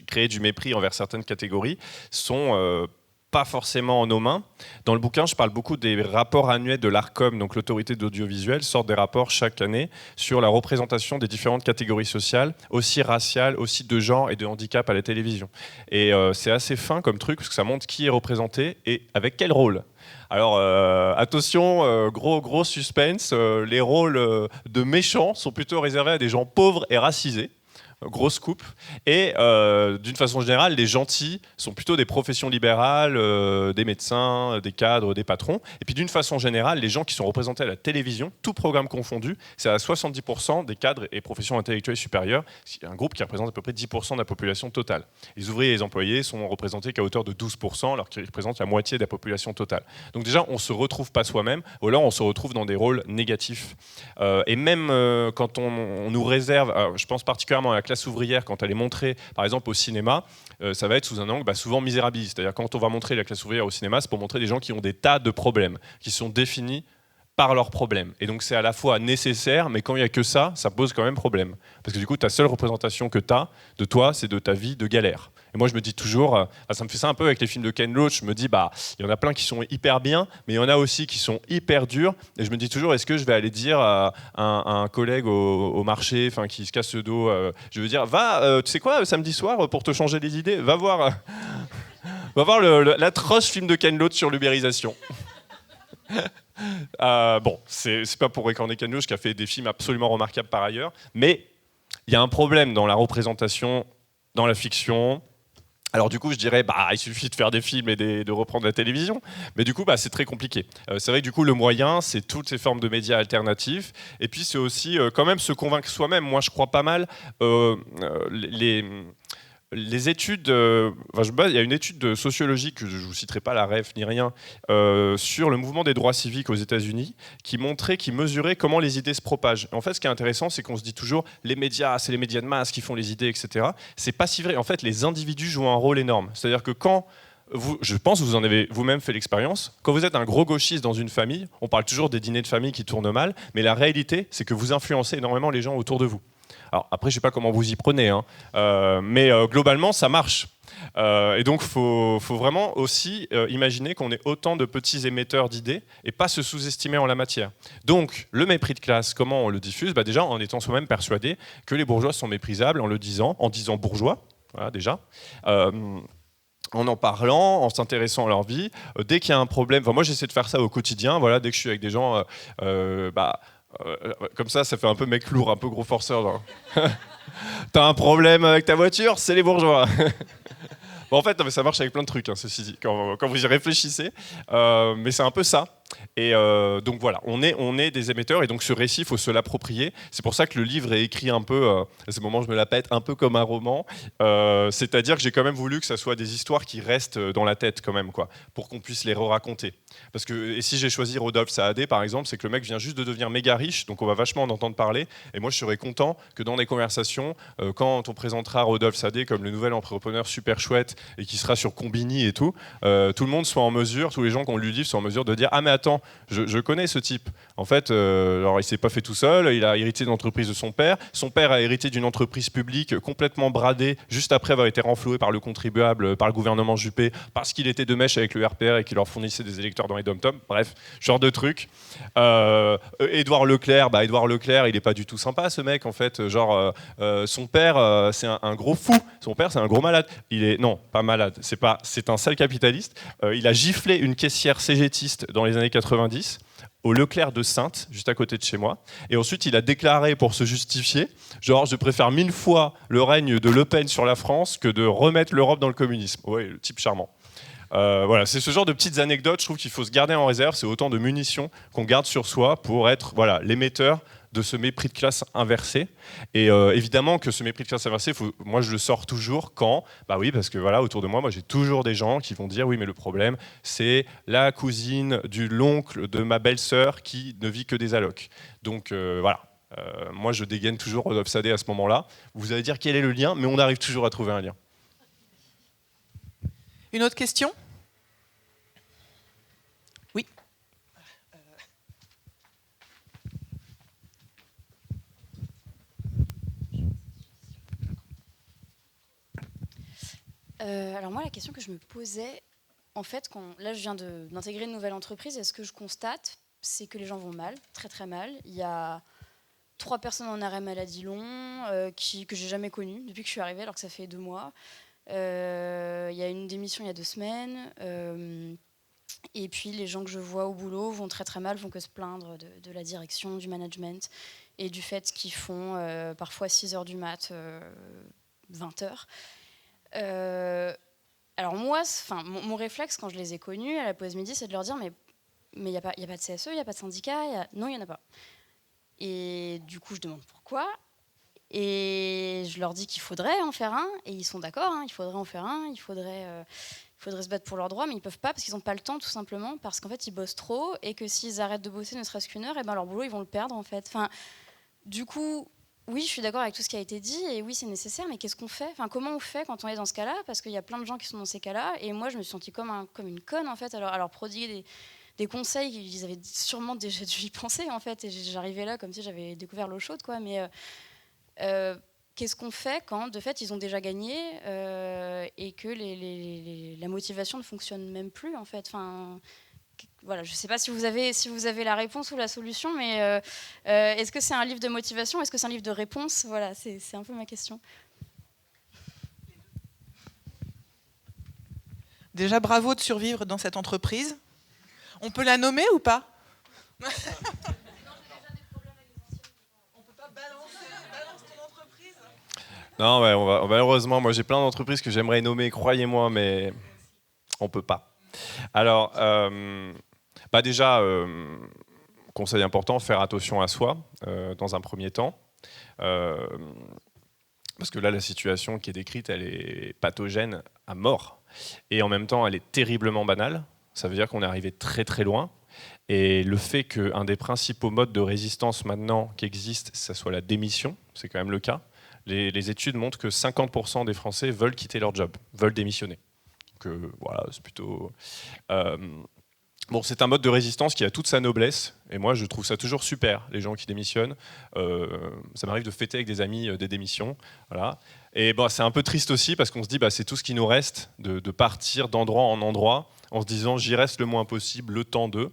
créer du mépris envers certaines catégories sont pas forcément en nos mains. Dans le bouquin, je parle beaucoup des rapports annuels de l'ARCOM, donc l'autorité d'audiovisuel, sortent des rapports chaque année sur la représentation des différentes catégories sociales, aussi raciales, aussi de genre et de handicap à la télévision. Et c'est assez fin comme truc, parce que ça montre qui est représenté et avec quel rôle. Alors attention, gros suspense, les rôles de méchants sont plutôt réservés à des gens pauvres et racisés. Grosse coupe. Et d'une façon générale, les gentils sont plutôt des professions libérales, des médecins, des cadres, des patrons. Et puis d'une façon générale, les gens qui sont représentés à la télévision, tout programme confondu, c'est à 70% des cadres et professions intellectuelles supérieures. C'est un groupe qui représente à peu près 10% de la population totale. Les ouvriers et les employés sont représentés qu'à hauteur de 12%, alors qu'ils représentent la moitié de la population totale. Donc déjà, on ne se retrouve pas soi-même, ou alors on se retrouve dans des rôles négatifs. Et même quand on nous réserve, je pense particulièrement à la classe ouvrière, quand elle est montrée par exemple au cinéma, ça va être sous un angle souvent misérabiliste. C'est-à-dire quand on va montrer la classe ouvrière au cinéma, c'est pour montrer des gens qui ont des tas de problèmes, qui sont définis par leurs problèmes. Et donc c'est à la fois nécessaire, mais quand il n'y a que ça, ça pose quand même problème. Parce que du coup, ta seule représentation que tu as de toi, c'est de ta vie de galère. Et moi, je me dis toujours, ça me fait ça un peu avec les films de Ken Loach, je me dis, il y en a plein qui sont hyper bien, mais il y en a aussi qui sont hyper durs. Et je me dis toujours, est-ce que je vais aller dire à un collègue au marché, qui se casse le dos, je veux dire, tu sais quoi, samedi soir, pour te changer les idées, va voir l'atroce film de Ken Loach sur l'ubérisation. C'est pas pour récorder Ken Loach qui a fait des films absolument remarquables par ailleurs, mais il y a un problème dans la représentation, dans la fiction. Alors du coup, je dirais, il suffit de faire des films et de reprendre la télévision, mais du coup, c'est très compliqué. C'est vrai que du coup, le moyen, c'est toutes ces formes de médias alternatifs, et puis c'est aussi quand même se convaincre soi-même. Moi, je crois pas mal les études, il y a une étude de sociologie que je ne vous citerai pas la ref ni rien, sur le mouvement des droits civiques aux États-Unis, qui mesurait comment les idées se propagent. En fait, ce qui est intéressant, c'est qu'on se dit toujours les médias, c'est les médias de masse qui font les idées, etc. C'est pas si vrai. En fait, les individus jouent un rôle énorme. C'est-à-dire que je pense que vous en avez vous-même fait l'expérience. Quand vous êtes un gros gauchiste dans une famille, on parle toujours des dîners de famille qui tournent mal, mais la réalité, c'est que vous influencez énormément les gens autour de vous. Alors après, je sais pas comment vous y prenez, hein, mais globalement, ça marche. Et donc, faut vraiment aussi imaginer qu'on est autant de petits émetteurs d'idées et pas se sous-estimer en la matière. Donc, le mépris de classe, comment on le diffuse ? Déjà, en étant soi-même persuadé que les bourgeois sont méprisables, en disant bourgeois, voilà, déjà. En parlant, en s'intéressant à leur vie. Dès qu'il y a un problème, moi j'essaie de faire ça au quotidien, voilà, dès que je suis avec des gens, comme ça fait un peu mec lourd, un peu gros forceur. Genre. T'as un problème avec ta voiture, c'est les bourgeois. Bon, en fait, non, mais ça marche avec plein de trucs, hein, ceci dit, quand vous y réfléchissez. Mais c'est un peu ça. Et donc voilà, on est des émetteurs et donc ce récit, il faut se l'approprier. C'est pour ça que le livre est écrit un peu, à ce moment je me la pète, un peu comme un roman. C'est-à-dire que j'ai quand même voulu que ça soit des histoires qui restent dans la tête quand même, quoi, pour qu'on puisse les re-raconter. Parce que et si j'ai choisi Rodolphe Saadé, par exemple, c'est que le mec vient juste de devenir méga riche, donc on va vachement en entendre parler. Et moi, je serais content que dans des conversations, quand on présentera Rodolphe Saadé comme le nouvel entrepreneur super chouette et qui sera sur Combini et tout le monde soit en mesure, tous les gens qui ont lu le livre soient en mesure de dire « Ah mais attends, je connais ce type. En fait, alors il s'est pas fait tout seul, il a hérité d'une entreprise de son père a hérité d'une entreprise publique complètement bradée juste après avoir été renfloué par le contribuable, par le gouvernement Juppé, parce qu'il était de mèche avec le RPR et qu'il leur fournissait des électeurs dans les dom-toms. Bref, genre de truc. Édouard Leclerc, Édouard Leclerc, il est pas du tout sympa ce mec en fait. Genre son père, c'est un gros fou. Son père, c'est un gros malade. Non, pas malade. C'est un sale capitaliste. Il a giflé une caissière cégétiste dans les années 90 au Leclerc de Saintes, juste à côté de chez moi. Et ensuite, il a déclaré pour se justifier, genre, je préfère 1000 fois le règne de Le Pen sur la France que de remettre l'Europe dans le communisme. Ouais, le type charmant. Voilà, c'est ce genre de petites anecdotes, je trouve qu'il faut se garder en réserve. C'est autant de munitions qu'on garde sur soi pour être l'émetteur de ce mépris de classe inversé. Et évidemment que ce mépris de classe inversé, moi je le sors toujours quand, oui, parce que voilà, autour de moi, j'ai toujours des gens qui vont dire oui, mais le problème, c'est la cousine de l'oncle de ma belle-sœur qui ne vit que des allocs. Donc voilà. Moi je dégaine toujours Rodolphe Saadé à ce moment-là. Vous allez dire quel est le lien, mais on arrive toujours à trouver un lien. Une autre question ? Oui. Alors moi, la question que je me posais, en fait, là je viens d'intégrer une nouvelle entreprise, et ce que je constate, c'est que les gens vont mal, très très mal. Il y a 3 personnes en arrêt maladie long que j'ai jamais connues depuis que je suis arrivée, alors que ça fait 2 mois. Il y a une démission il y a 2 semaines. Et puis les gens que je vois au boulot vont très très mal, vont que se plaindre de la direction, du management et du fait qu'ils font parfois 6h du mat, 20h. Alors moi, mon réflexe quand je les ai connus à la pause midi, c'est de leur dire mais il n'y a pas de CSE, il n'y a pas de syndicat, non, il n'y en a pas. Et du coup, je demande pourquoi. Et je leur dis qu'il faudrait en faire un, et ils sont d'accord, il faudrait en faire un, il faudrait se battre pour leurs droits, mais ils ne peuvent pas parce qu'ils n'ont pas le temps, tout simplement, parce qu'en fait, ils bossent trop, et que s'ils arrêtent de bosser ne serait-ce qu'une heure, et leur boulot, ils vont le perdre, en fait. Du coup, oui, je suis d'accord avec tout ce qui a été dit, et oui, c'est nécessaire, mais qu'est-ce qu'on fait ? Comment on fait quand on est dans ce cas-là ? Parce qu'il y a plein de gens qui sont dans ces cas-là, et moi, je me suis sentie comme une conne, en fait, à leur prodiguer des conseils qu'ils avaient sûrement déjà dû y penser, en fait, et j'arrivais là comme si j'avais découvert l'eau chaude, quoi, mais... qu'est-ce qu'on fait quand, de fait, ils ont déjà gagné et que la motivation ne fonctionne même plus, en fait. Voilà, je ne sais pas si vous avez la réponse ou la solution, mais est-ce que c'est un livre de motivation ? Est-ce que c'est un livre de réponse ? Voilà, c'est un peu ma question. Déjà, bravo de survivre dans cette entreprise. On peut la nommer ou pas ? Non, ouais, malheureusement, moi j'ai plein d'entreprises que j'aimerais nommer, croyez-moi, mais on peut pas. Alors, déjà, conseil important, faire attention à soi dans un premier temps. Parce que là, la situation qui est décrite, elle est pathogène à mort. Et en même temps, elle est terriblement banale. Ça veut dire qu'on est arrivé très très loin. Et le fait qu'un des principaux modes de résistance maintenant qui existent, ça soit la démission, c'est quand même le cas. Les études montrent que 50% des Français veulent quitter leur job, veulent démissionner. Donc voilà, c'est plutôt... Bon, c'est un mode de résistance qui a toute sa noblesse, et moi je trouve ça toujours super, les gens qui démissionnent. Ça m'arrive de fêter avec des amis des démissions. Voilà. Et bon, c'est un peu triste aussi parce qu'on se dit c'est tout ce qui nous reste, de partir d'endroit en endroit, en se disant j'y reste le moins possible, le temps d'eux.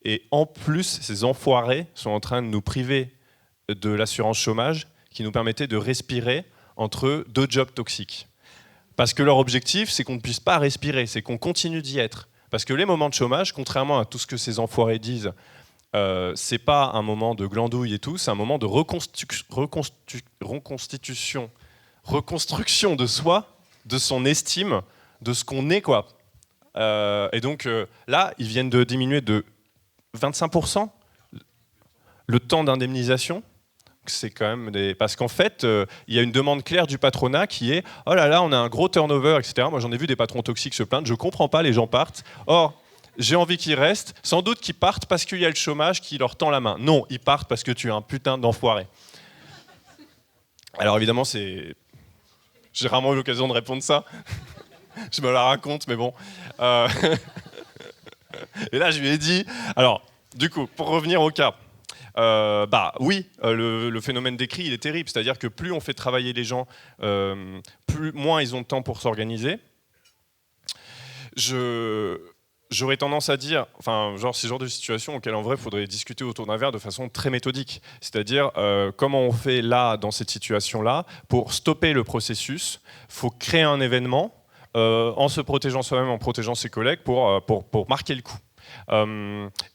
Et en plus, ces enfoirés sont en train de nous priver de l'assurance chômage qui nous permettait de respirer entre deux jobs toxiques. Parce que leur objectif, c'est qu'on ne puisse pas respirer, c'est qu'on continue d'y être. Parce que les moments de chômage, contrairement à tout ce que ces enfoirés disent, c'est pas un moment de glandouille et tout, c'est un moment de reconstruction de soi, de son estime, de ce qu'on est, quoi. Et donc là, ils viennent de diminuer de 25% le temps d'indemnisation. C'est quand même parce qu'en fait, il y a une demande claire du patronat qui est « Oh là là, on a un gros turnover, etc. » Moi, j'en ai vu des patrons toxiques se plaindre. Je comprends pas, les gens partent. Or, j'ai envie qu'ils restent. Sans doute qu'ils partent parce qu'il y a le chômage qui leur tend la main. Non, ils partent parce que tu es un putain d'enfoiré. Alors évidemment, j'ai rarement eu l'occasion de répondre ça. Je me la raconte, mais bon. Et là, je lui ai dit... Alors, du coup, pour revenir au cas... oui, le phénomène décrit, il est terrible. C'est-à-dire que plus on fait travailler les gens, moins ils ont de temps pour s'organiser. J'aurais tendance à dire, c'est le genre de situation auquel en vrai il faudrait discuter autour d'un verre de façon très méthodique. C'est-à-dire comment on fait là, dans cette situation-là, pour stopper le processus. Il faut créer un événement en se protégeant soi-même, en protégeant ses collègues pour marquer le coup.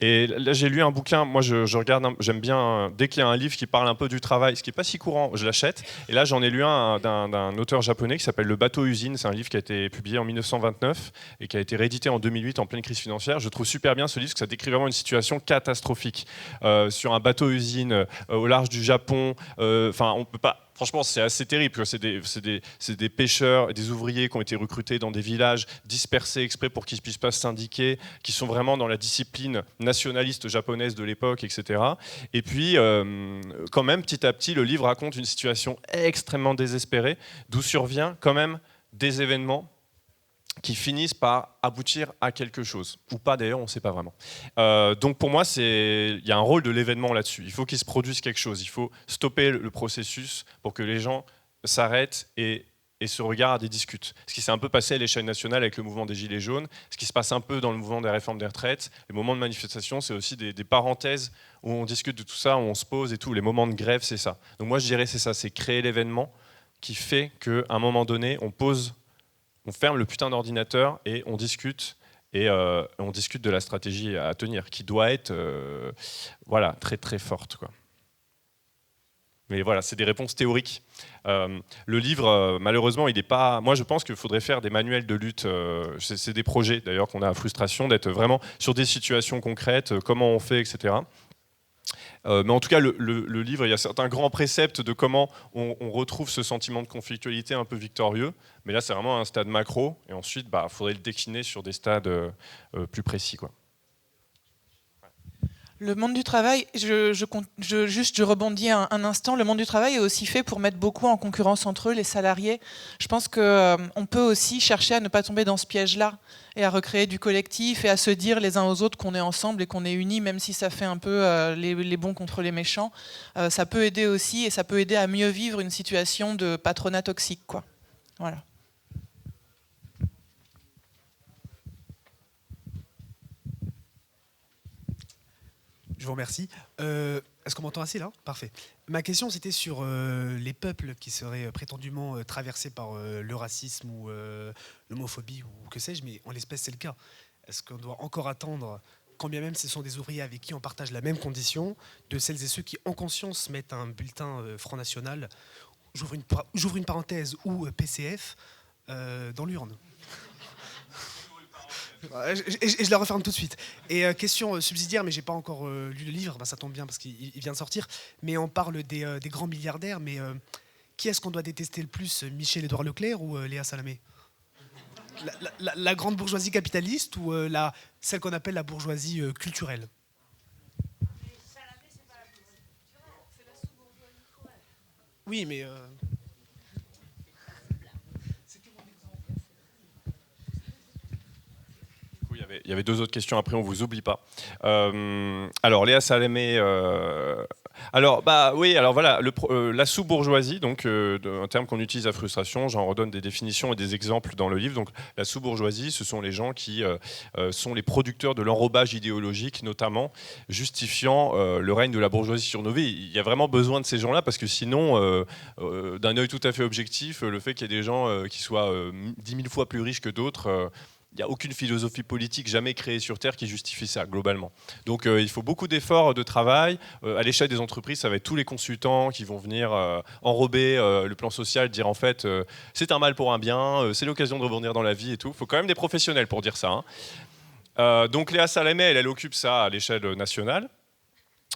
Et là j'ai lu un bouquin, moi je regarde, j'aime bien, dès qu'il y a un livre qui parle un peu du travail, ce qui n'est pas si courant, je l'achète. Et là j'en ai lu un d'un auteur japonais qui s'appelle Le Bateau Usine, c'est un livre qui a été publié en 1929 et qui a été réédité en 2008 en pleine crise financière. Je trouve super bien ce livre, parce que ça décrit vraiment une situation catastrophique sur un bateau usine au large du Japon. On peut pas... Franchement, c'est assez terrible. C'est des pêcheurs et des ouvriers qui ont été recrutés dans des villages dispersés exprès pour qu'ils ne puissent pas se syndiquer, qui sont vraiment dans la discipline nationaliste japonaise de l'époque, etc. Et puis, quand même, petit à petit, le livre raconte une situation extrêmement désespérée, d'où survient quand même des événements qui finissent par aboutir à quelque chose. Ou pas d'ailleurs, on ne sait pas vraiment. Donc pour moi, il y a un rôle de l'événement là-dessus. Il faut qu'il se produise quelque chose. Il faut stopper le processus pour que les gens s'arrêtent et se regardent et discutent. Ce qui s'est un peu passé à l'échelle nationale avec le mouvement des Gilets jaunes, ce qui se passe un peu dans le mouvement des réformes des retraites. Les moments de manifestation, c'est aussi des parenthèses où on discute de tout ça, où on se pose et tout. Les moments de grève, c'est ça. Donc moi, je dirais c'est ça, c'est créer l'événement qui fait qu'à un moment donné, on ferme le putain d'ordinateur et on discute de la stratégie à tenir, qui doit être très très forte, quoi. Mais voilà, c'est des réponses théoriques. Le livre, malheureusement, il n'est pas... Moi, je pense qu'il faudrait faire des manuels de lutte. C'est des projets, d'ailleurs, qu'on a à Frustration, d'être vraiment sur des situations concrètes, comment on fait, etc. Mais en tout cas, le livre, il y a certains grands préceptes de comment on retrouve ce sentiment de conflictualité un peu victorieux. Mais là, c'est vraiment un stade macro. Et ensuite, il faudrait le décliner sur des stades plus précis, quoi. Le monde du travail, je rebondis un instant, le monde du travail est aussi fait pour mettre beaucoup en concurrence entre eux, les salariés. Je pense qu'on peut aussi chercher à ne pas tomber dans ce piège-là et à recréer du collectif et à se dire les uns aux autres qu'on est ensemble et qu'on est unis, même si ça fait un peu les bons contre les méchants. Ça peut aider aussi et ça peut aider à mieux vivre une situation de patronat toxique, quoi. Voilà. Je vous remercie. Est-ce qu'on m'entend assez là ? Parfait. Ma question, c'était sur les peuples qui seraient prétendument traversés par le racisme ou l'homophobie ou que sais-je, mais en l'espèce, c'est le cas. Est-ce qu'on doit encore attendre, quand bien même ce sont des ouvriers avec qui on partage la même condition, de celles et ceux qui, en conscience, mettent un bulletin Front National, j'ouvre une parenthèse, ou PCF, dans l'urne ? Et je la referme tout de suite. Et question subsidiaire, mais j'ai pas encore lu le livre, ça tombe bien parce qu'il vient de sortir. Mais on parle des grands milliardaires, mais qui est-ce qu'on doit détester le plus, Michel-Édouard Leclerc ou Léa Salamé ? La grande bourgeoisie capitaliste ou celle qu'on appelle la bourgeoisie culturelle ? Oui, mais... Il y avait 2 autres questions après, on vous oublie pas. Alors Léa Salamé, alors voilà, la sous-bourgeoisie, donc un terme qu'on utilise à frustration, j'en redonne des définitions et des exemples dans le livre. Donc la sous-bourgeoisie, ce sont les gens qui sont les producteurs de l'enrobage idéologique, notamment justifiant le règne de la bourgeoisie sur nos vies. Il y a vraiment besoin de ces gens-là parce que sinon, d'un œil tout à fait objectif, le fait qu'il y ait des gens qui soient 10 000 fois plus riches que d'autres, il n'y a aucune philosophie politique jamais créée sur Terre qui justifie ça, globalement. Donc il faut beaucoup d'efforts, de travail. À l'échelle des entreprises, ça va être tous les consultants qui vont venir enrober le plan social, dire en fait, c'est un mal pour un bien, c'est l'occasion de rebondir dans la vie et tout. Il faut quand même des professionnels pour dire ça. Donc Léa Salamé, elle occupe ça à l'échelle nationale.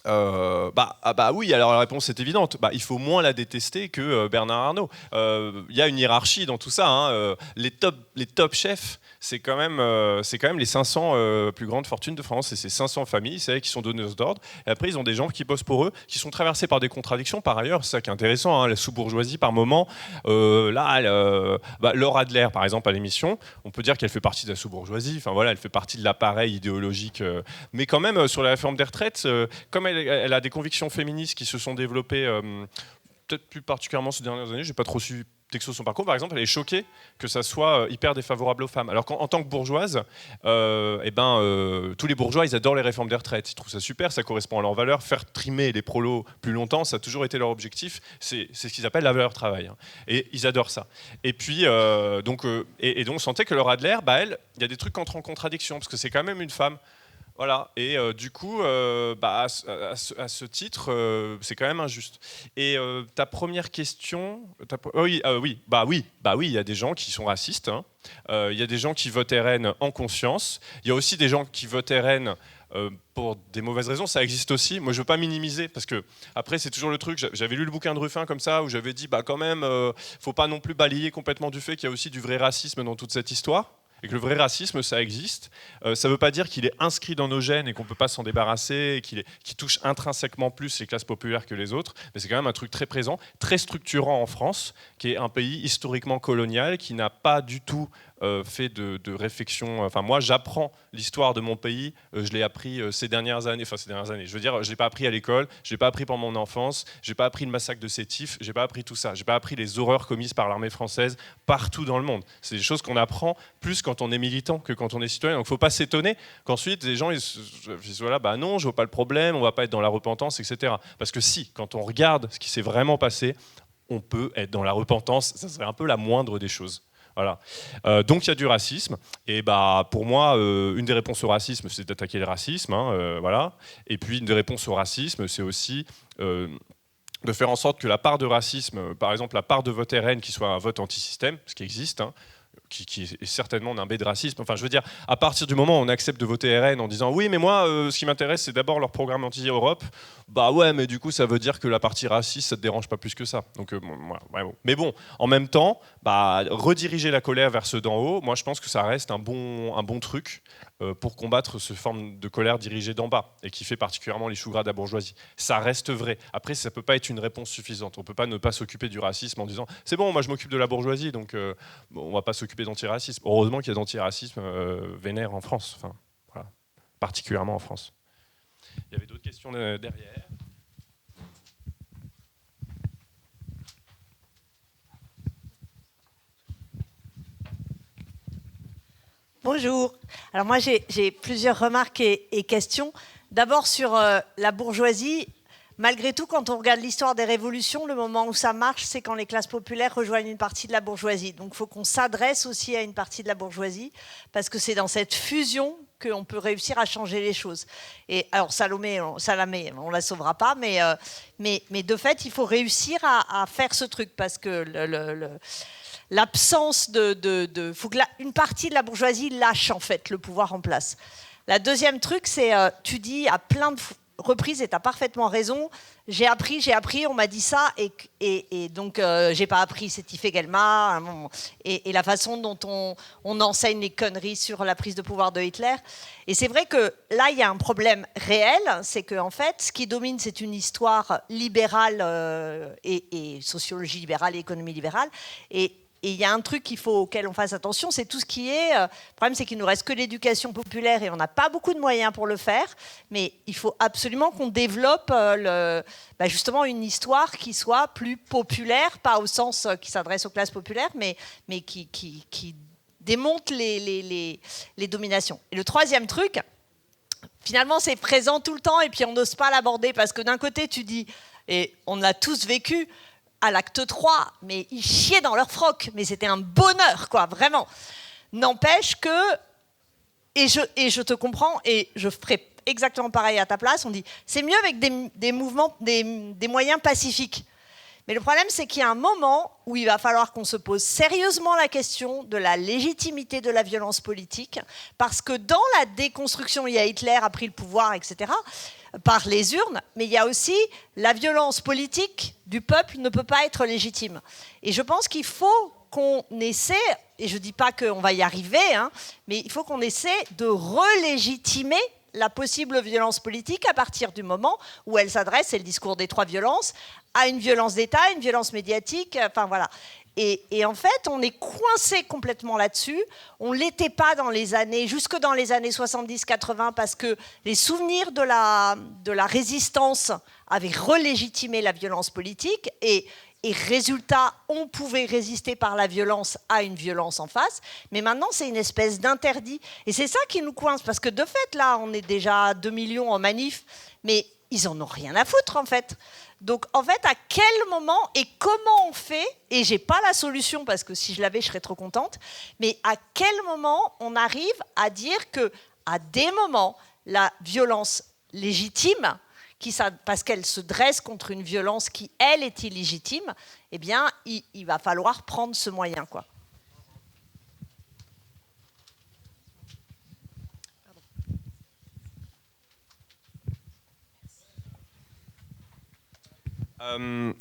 Oui, alors la réponse est évidente. Il faut moins la détester que Bernard Arnault. Il y a une hiérarchie dans tout ça. Les top chefs, c'est quand même les 500 plus grandes fortunes de France. Et ces 500 familles, c'est elles qui sont donneuses d'ordre. Et après, ils ont des gens qui bossent pour eux, qui sont traversés par des contradictions. Par ailleurs, c'est ça qui est intéressant. La sous-bourgeoisie, par moment, Laure Adler, par exemple, à l'émission, on peut dire qu'elle fait partie de la sous-bourgeoisie. Enfin voilà, elle fait partie de l'appareil idéologique. Mais quand même, sur la réforme des retraites, comme elle a des convictions féministes qui se sont développées, peut-être plus particulièrement ces dernières années, j'ai pas trop su texto son parcours. Par exemple, elle est choquée que ça soit hyper défavorable aux femmes. Alors qu'en tant que bourgeoise, tous les bourgeois, ils adorent les réformes des retraites. Ils trouvent ça super, ça correspond à leurs valeurs. Faire trimer les prolos plus longtemps, ça a toujours été leur objectif. C'est ce qu'ils appellent la valeur travail. Et ils adorent ça. Et puis, donc, on sentait que Laure Adler, elle, il y a des trucs qui entrent en contradiction, parce que c'est quand même une femme. Voilà, et du coup, à ce titre, c'est quand même injuste. Et ta première question, il y a des gens qui sont racistes. Il y a des gens qui votent RN en conscience. Il y a aussi des gens qui votent RN pour des mauvaises raisons. Ça existe aussi. Moi, je veux pas minimiser parce que après, c'est toujours le truc. J'avais lu le bouquin de Ruffin comme ça où j'avais dit, quand même, faut pas non plus balayer complètement du fait qu'il y a aussi du vrai racisme dans toute cette histoire. Et que le vrai racisme, ça existe. Ça ne veut pas dire qu'il est inscrit dans nos gènes et qu'on ne peut pas s'en débarrasser, et qu'il touche intrinsèquement plus les classes populaires que les autres. Mais c'est quand même un truc très présent, très structurant en France, qui est un pays historiquement colonial, qui n'a pas du tout fait de réflexion. Enfin, moi, j'apprends l'histoire de mon pays. Je l'ai appris ces dernières années. Je veux dire, je l'ai pas appris à l'école. Je l'ai pas appris pendant mon enfance. J'ai pas appris le massacre de Sétif. J'ai pas appris tout ça. J'ai pas appris les horreurs commises par l'armée française partout dans le monde. C'est des choses qu'on apprend plus quand on est militant que quand on est citoyen. Donc, faut pas s'étonner qu'ensuite les gens ils soient là. Non, je vois pas le problème. On va pas être dans la repentance, etc. Parce que si, quand on regarde ce qui s'est vraiment passé, on peut être dans la repentance. Ça serait un peu la moindre des choses. Voilà. Donc il y a du racisme et pour moi une des réponses au racisme c'est d'attaquer le racisme, voilà. Et puis une des réponses au racisme c'est aussi de faire en sorte que la part de racisme, par exemple la part de vote RN qui soit un vote anti-système, ce qui existe, qui est certainement nimbé de racisme. Enfin, je veux dire, à partir du moment où on accepte de voter RN en disant oui, mais moi, ce qui m'intéresse, c'est d'abord leur programme anti-Europe. Ouais, mais du coup, ça veut dire que la partie raciste, ça te dérange pas plus que ça. Donc, voilà. Mais bon, en même temps, rediriger la colère vers ceux d'en haut, moi, je pense que ça reste un bon truc pour combattre ce forme de colère dirigée d'en bas et qui fait particulièrement les choux gras de la bourgeoisie. Ça reste vrai. Après, ça peut pas être une réponse suffisante. On peut pas ne pas s'occuper du racisme en disant c'est bon, moi, je m'occupe de la bourgeoisie, donc on va pas s'occuper d'antiracisme. Heureusement qu'il y a d'antiracisme vénère en France, enfin, voilà, particulièrement en France. Il y avait d'autres questions derrière. Bonjour. Alors moi j'ai plusieurs remarques et questions. D'abord sur la bourgeoisie. Malgré tout, quand on regarde l'histoire des révolutions, le moment où ça marche, c'est quand les classes populaires rejoignent une partie de la bourgeoisie. Donc il faut qu'on s'adresse aussi à une partie de la bourgeoisie, parce que c'est dans cette fusion qu'on peut réussir à changer les choses. Et alors Salamé, on ne la sauvera pas, mais de fait, il faut réussir à faire ce truc, parce que l'absence faut que une partie de la bourgeoisie lâche en fait le pouvoir en place. La deuxième truc, c'est tu dis à plein de reprises, et tu as parfaitement raison, j'ai appris, on m'a dit ça, et donc j'ai pas appris cet Ifé Gelma, et la façon dont on enseigne les conneries sur la prise de pouvoir de Hitler. Et c'est vrai que là, il y a un problème réel, c'est qu'en fait, ce qui domine, c'est une histoire libérale et sociologie libérale et économie libérale, et il y a un truc auquel on fasse attention, c'est tout ce qui est... le problème, c'est qu'il ne nous reste que l'éducation populaire et on n'a pas beaucoup de moyens pour le faire, mais il faut absolument qu'on développe justement une histoire qui soit plus populaire, pas au sens qui s'adresse aux classes populaires, mais qui démonte les dominations. Et le troisième truc, finalement, c'est présent tout le temps et puis on n'ose pas l'aborder parce que d'un côté, tu dis, et on l'a tous vécu, à l'acte 3, mais ils chiaient dans leur froc, mais c'était un bonheur, quoi, vraiment. N'empêche que, et je te comprends, et je ferai exactement pareil à ta place, on dit, c'est mieux avec des mouvements, des moyens pacifiques. Mais le problème, c'est qu'il y a un moment où il va falloir qu'on se pose sérieusement la question de la légitimité de la violence politique, parce que dans la déconstruction, il y a Hitler a pris le pouvoir, etc., par les urnes, mais il y a aussi la violence politique du peuple ne peut pas être légitime. Et je pense qu'il faut qu'on essaie, et je ne dis pas qu'on va y arriver, mais il faut qu'on essaie de relégitimer la possible violence politique à partir du moment où elle s'adresse, c'est le discours des 3 violences, à une violence d'État, une violence médiatique, enfin voilà. Et en fait, on est coincé complètement là-dessus. On ne l'était pas jusque dans les années 70-80, parce que les souvenirs de la résistance avaient relégitimé la violence politique. Et résultat, on pouvait résister par la violence à une violence en face. Mais maintenant, c'est une espèce d'interdit. Et c'est ça qui nous coince, parce que de fait, là, on est déjà 2 millions en manif, mais ils en ont rien à foutre, en fait. Donc, en fait, à quel moment et comment on fait, et j'ai pas la solution, parce que si je l'avais, je serais trop contente, mais à quel moment on arrive à dire que, à des moments, la violence légitime, parce qu'elle se dresse contre une violence qui, elle, est illégitime, eh bien, il va falloir prendre ce moyen, quoi.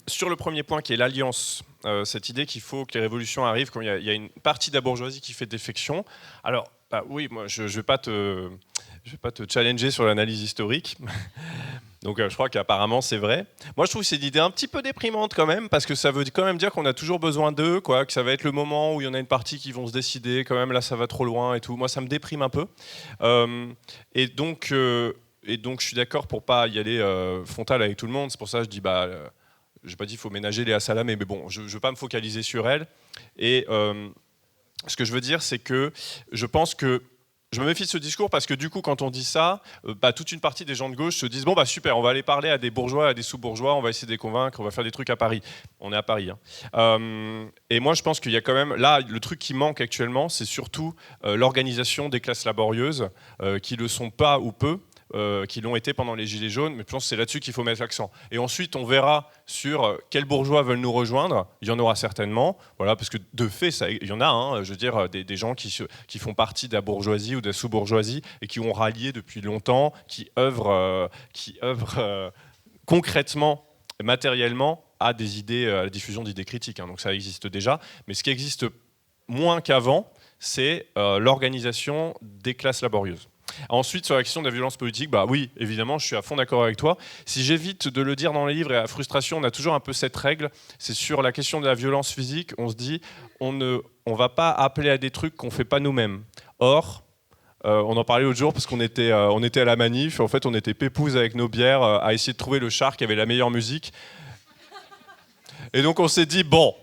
Sur le premier point qui est l'alliance, cette idée qu'il faut que les révolutions arrivent quand il y a une partie de la bourgeoisie qui fait défection. Alors, oui, moi je ne vais pas te challenger sur l'analyse historique. Donc je crois qu'apparemment c'est vrai. Moi je trouve que c'est une idée un petit peu déprimante quand même, parce que ça veut quand même dire qu'on a toujours besoin d'eux, quoi, que ça va être le moment où il y en a une partie qui vont se décider, quand même là ça va trop loin et tout. Moi ça me déprime un peu. Et donc je suis d'accord pour pas y aller frontal avec tout le monde. C'est pour ça que je dis, j'ai pas dit qu'il faut ménager Léa Salamé, mais bon, je veux pas me focaliser sur elle. Et ce que je veux dire, c'est que je pense que je me méfie de ce discours, parce que du coup, quand on dit ça, toute une partie des gens de gauche se disent, bon super, on va aller parler à des bourgeois, à des sous-bourgeois, on va essayer de les convaincre, on va faire des trucs à Paris. On est à Paris. Et moi, je pense qu'il y a quand même, là, le truc qui manque actuellement, c'est surtout l'organisation des classes laborieuses, qui le sont pas ou peu, qui l'ont été pendant les Gilets jaunes, mais je pense que c'est là-dessus qu'il faut mettre l'accent. Et ensuite, on verra sur quels bourgeois veulent nous rejoindre. Il y en aura certainement, voilà, parce que de fait, il y en a, je veux dire, des gens qui font partie de la bourgeoisie ou de la sous-bourgeoisie et qui ont rallié depuis longtemps, qui œuvrent concrètement, matériellement, à des idées, à la diffusion d'idées critiques. Donc ça existe déjà. Mais ce qui existe moins qu'avant, c'est l'organisation des classes laborieuses. Ensuite, sur la question de la violence politique, oui, évidemment, je suis à fond d'accord avec toi. Si j'évite de le dire dans les livres, et à frustration, on a toujours un peu cette règle, c'est sur la question de la violence physique, on se dit, on ne va pas appeler à des trucs qu'on ne fait pas nous-mêmes. Or, on en parlait l'autre jour parce qu'on était à la manif, en fait on était pépouze avec nos bières à essayer de trouver le char qui avait la meilleure musique. Et donc on s'est dit, bon...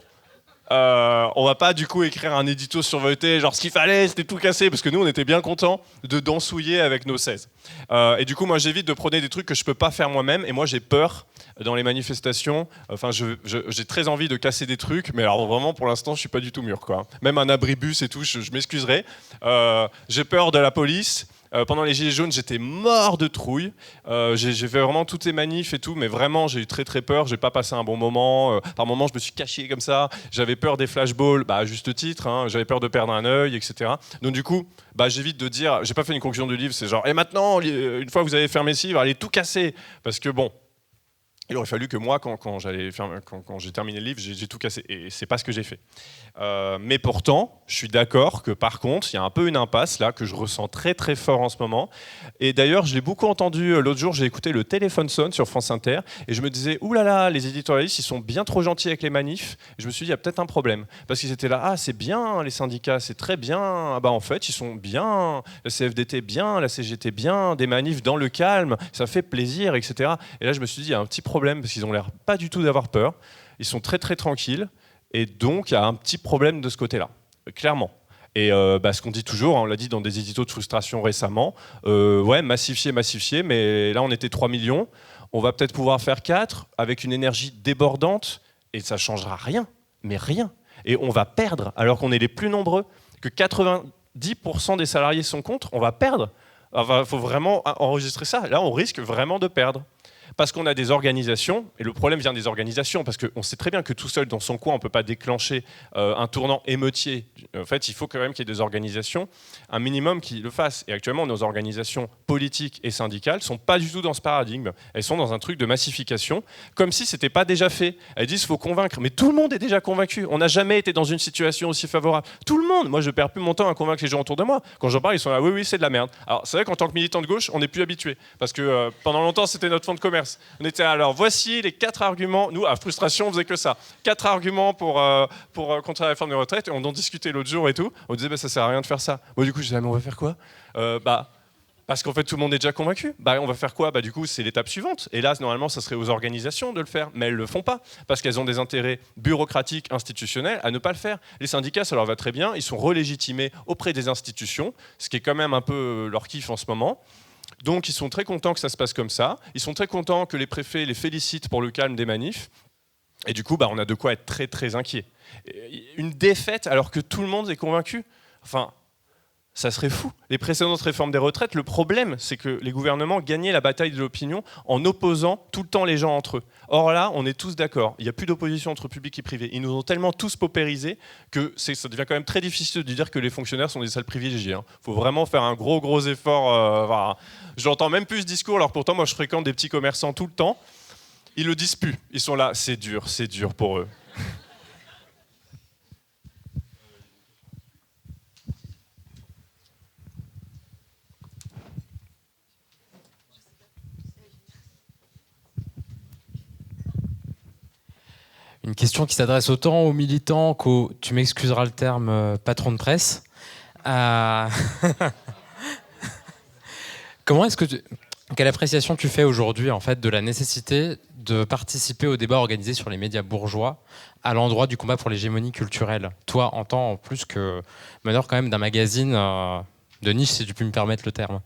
on va pas du coup écrire un édito survolté, genre ce qu'il fallait, c'était tout cassé, parce que nous on était bien contents de dansouiller avec nos 16. Et du coup moi j'évite de prôner des trucs que je peux pas faire moi-même, et moi j'ai peur dans les manifestations, enfin j'ai très envie de casser des trucs, mais alors vraiment pour l'instant je suis pas du tout mûr, quoi. Même un abribus et tout, je m'excuserai. J'ai peur de la police. Pendant les Gilets jaunes, j'étais mort de trouille. J'ai fait vraiment toutes ces manifs et tout, mais vraiment, j'ai eu très très peur. J'ai pas passé un bon moment. Par moments, je me suis caché comme ça. J'avais peur des flashballs, à juste titre. J'avais peur de perdre un œil, etc. Donc du coup, j'évite de dire. J'ai pas fait une conclusion du livre. C'est genre, et maintenant, une fois que vous avez fermé ce livre, allez tout casser, parce que bon. Il aurait fallu que moi, quand j'ai terminé le livre, j'ai tout cassé. Et c'est pas ce que j'ai fait. Mais pourtant, je suis d'accord que par contre, il y a un peu une impasse là que je ressens très très fort en ce moment. Et d'ailleurs, je l'ai beaucoup entendu l'autre jour. J'ai écouté le téléphone sonne sur France Inter et je me disais, ouh là là, les éditorialistes, ils sont bien trop gentils avec les manifs. Et je me suis dit, il y a peut-être un problème parce qu'ils étaient là, ah c'est bien les syndicats, c'est très bien. Ah bah en fait, ils sont bien. La CFDT bien, la CGT bien, des manifs dans le calme, ça fait plaisir, etc. Et là, je me suis dit, il y a un petit problème parce qu'ils ont l'air pas du tout d'avoir peur. Ils sont très très tranquilles. Et donc, il y a un petit problème de ce côté-là, clairement. Et ce qu'on dit toujours, on l'a dit dans des éditos de frustration récemment, ouais, massifier, mais là, on était 3 millions. On va peut-être pouvoir faire 4 avec une énergie débordante et ça ne changera rien, mais rien. Et on va perdre, alors qu'on est les plus nombreux, que 90% des salariés sont contre, on va perdre. Il faut vraiment enregistrer ça. Là, on risque vraiment de perdre. Parce qu'on a des organisations, et le problème vient des organisations, parce qu'on sait très bien que tout seul dans son coin, on ne peut pas déclencher un tournant émeutier. En fait, il faut quand même qu'il y ait des organisations, un minimum qui le fassent. Et actuellement, nos organisations politiques et syndicales ne sont pas du tout dans ce paradigme. Elles sont dans un truc de massification, comme si ce n'était pas déjà fait. Elles disent qu'il faut convaincre, mais tout le monde est déjà convaincu. On n'a jamais été dans une situation aussi favorable. Tout le monde. Moi, je ne perds plus mon temps à convaincre les gens autour de moi. Quand j'en parle, ils sont là, oui, c'est de la merde. Alors, c'est vrai qu'en tant que militant de gauche, on n'est plus habitué. Parce que pendant longtemps, c'était notre fond de commerce. On était alors, voici les 4 arguments. Nous, à Frustration, on faisait que ça. 4 arguments pour contre la réforme des retraites. Et on en discutait l'autre jour et tout. On disait, ça sert à rien de faire ça. Moi, du coup, je disais, mais on va faire quoi parce qu'en fait, tout le monde est déjà convaincu. On va faire quoi ? Du coup, c'est l'étape suivante. Et là, normalement, ça serait aux organisations de le faire. Mais elles ne le font pas. Parce qu'elles ont des intérêts bureaucratiques, institutionnels à ne pas le faire. Les syndicats, ça leur va très bien. Ils sont relégitimés auprès des institutions. Ce qui est quand même un peu leur kiff en ce moment. Donc ils sont très contents que ça se passe comme ça. Ils sont très contents que les préfets les félicitent pour le calme des manifs. Et du coup, on a de quoi être très très inquiet. Une défaite alors que tout le monde est convaincu. Enfin, ça serait fou. Les précédentes réformes des retraites, le problème, c'est que les gouvernements gagnaient la bataille de l'opinion en opposant tout le temps les gens entre eux. Or là, on est tous d'accord. Il n'y a plus d'opposition entre public et privé. Ils nous ont tellement tous paupérisés que ça devient quand même très difficile de dire que les fonctionnaires sont des salles privilégiés. Il faut vraiment faire un gros effort. J'entends même plus ce discours. Alors pourtant, moi, je fréquente des petits commerçants tout le temps. Ils le disent plus. Ils sont là. C'est dur pour eux. Une question qui s'adresse autant aux militants qu'aux, tu m'excuseras le terme, patron de presse. Quelle appréciation tu fais aujourd'hui en fait, de la nécessité de participer au débat organisé sur les médias bourgeois à l'endroit du combat pour l'hégémonie culturelle ? Toi, en tant plus que meneur quand même d'un magazine de niche, si tu peux me permettre le terme.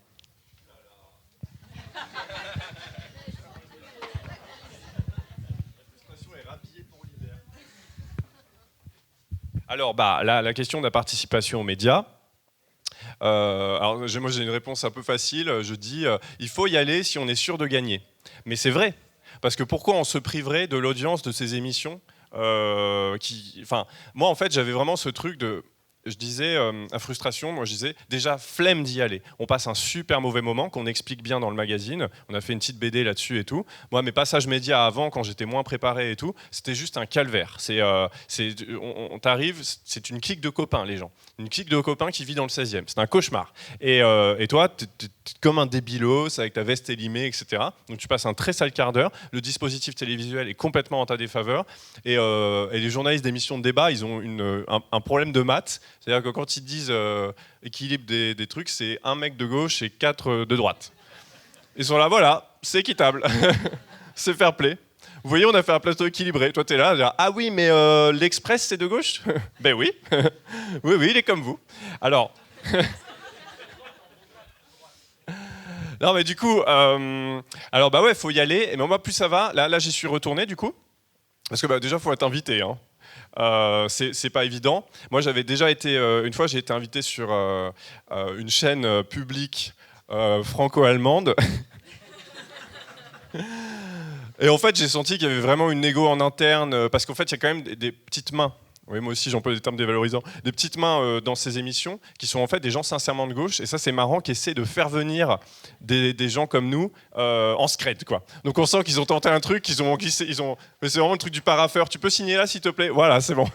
Alors, la question de la participation aux médias. Moi, j'ai une réponse un peu facile. Je dis, il faut y aller si on est sûr de gagner. Mais c'est vrai. Parce que pourquoi on se priverait de l'audience de ces émissions moi, en fait, j'avais vraiment ce truc de... Je disais, à Frustration, moi je disais, déjà, flemme d'y aller. On passe un super mauvais moment qu'on explique bien dans le magazine. On a fait une petite BD là-dessus et tout. Moi, mes passages médias avant, quand j'étais moins préparé et tout, c'était juste un calvaire. On t'arrive, c'est une clique de copains, les gens. Une clique de copains qui vit dans le 16e. C'est un cauchemar. Et toi, t'es comme un débilos, avec ta veste élimée, etc. Donc tu passes un très sale quart d'heure. Le dispositif télévisuel est complètement en ta défaveur. Et les journalistes d'émissions de débat, ils ont un problème de maths. C'est-à-dire que quand ils disent équilibre des trucs, c'est un mec de gauche et 4 de droite. Ils sont là, voilà, c'est équitable. C'est fair play. Vous voyez, on a fait un plateau équilibré. Toi, t'es là, à dire, ah oui, mais l'Express, c'est de gauche ? Ben oui. Oui, il est comme vous. Alors... Non, mais du coup, ouais, faut y aller. Mais moi, plus ça va, là j'y suis retourné, du coup. Parce que déjà, faut être invité, hein. C'est pas évident. Moi, j'avais déjà été une fois, j'ai été invité sur une chaîne publique franco-allemande. Et en fait, j'ai senti qu'il y avait vraiment une négo en interne, parce qu'en fait, il y a quand même des petites mains. Oui, moi aussi j'emploie des termes dévalorisants, des petites mains dans ces émissions qui sont en fait des gens sincèrement de gauche, et ça c'est marrant, qui essaient de faire venir des gens comme nous en scred, quoi. Donc on sent qu'ils ont tenté un truc, qu'ils ont glissé, mais c'est vraiment le truc du paraffeur, tu peux signer là s'il te plaît, voilà, c'est bon.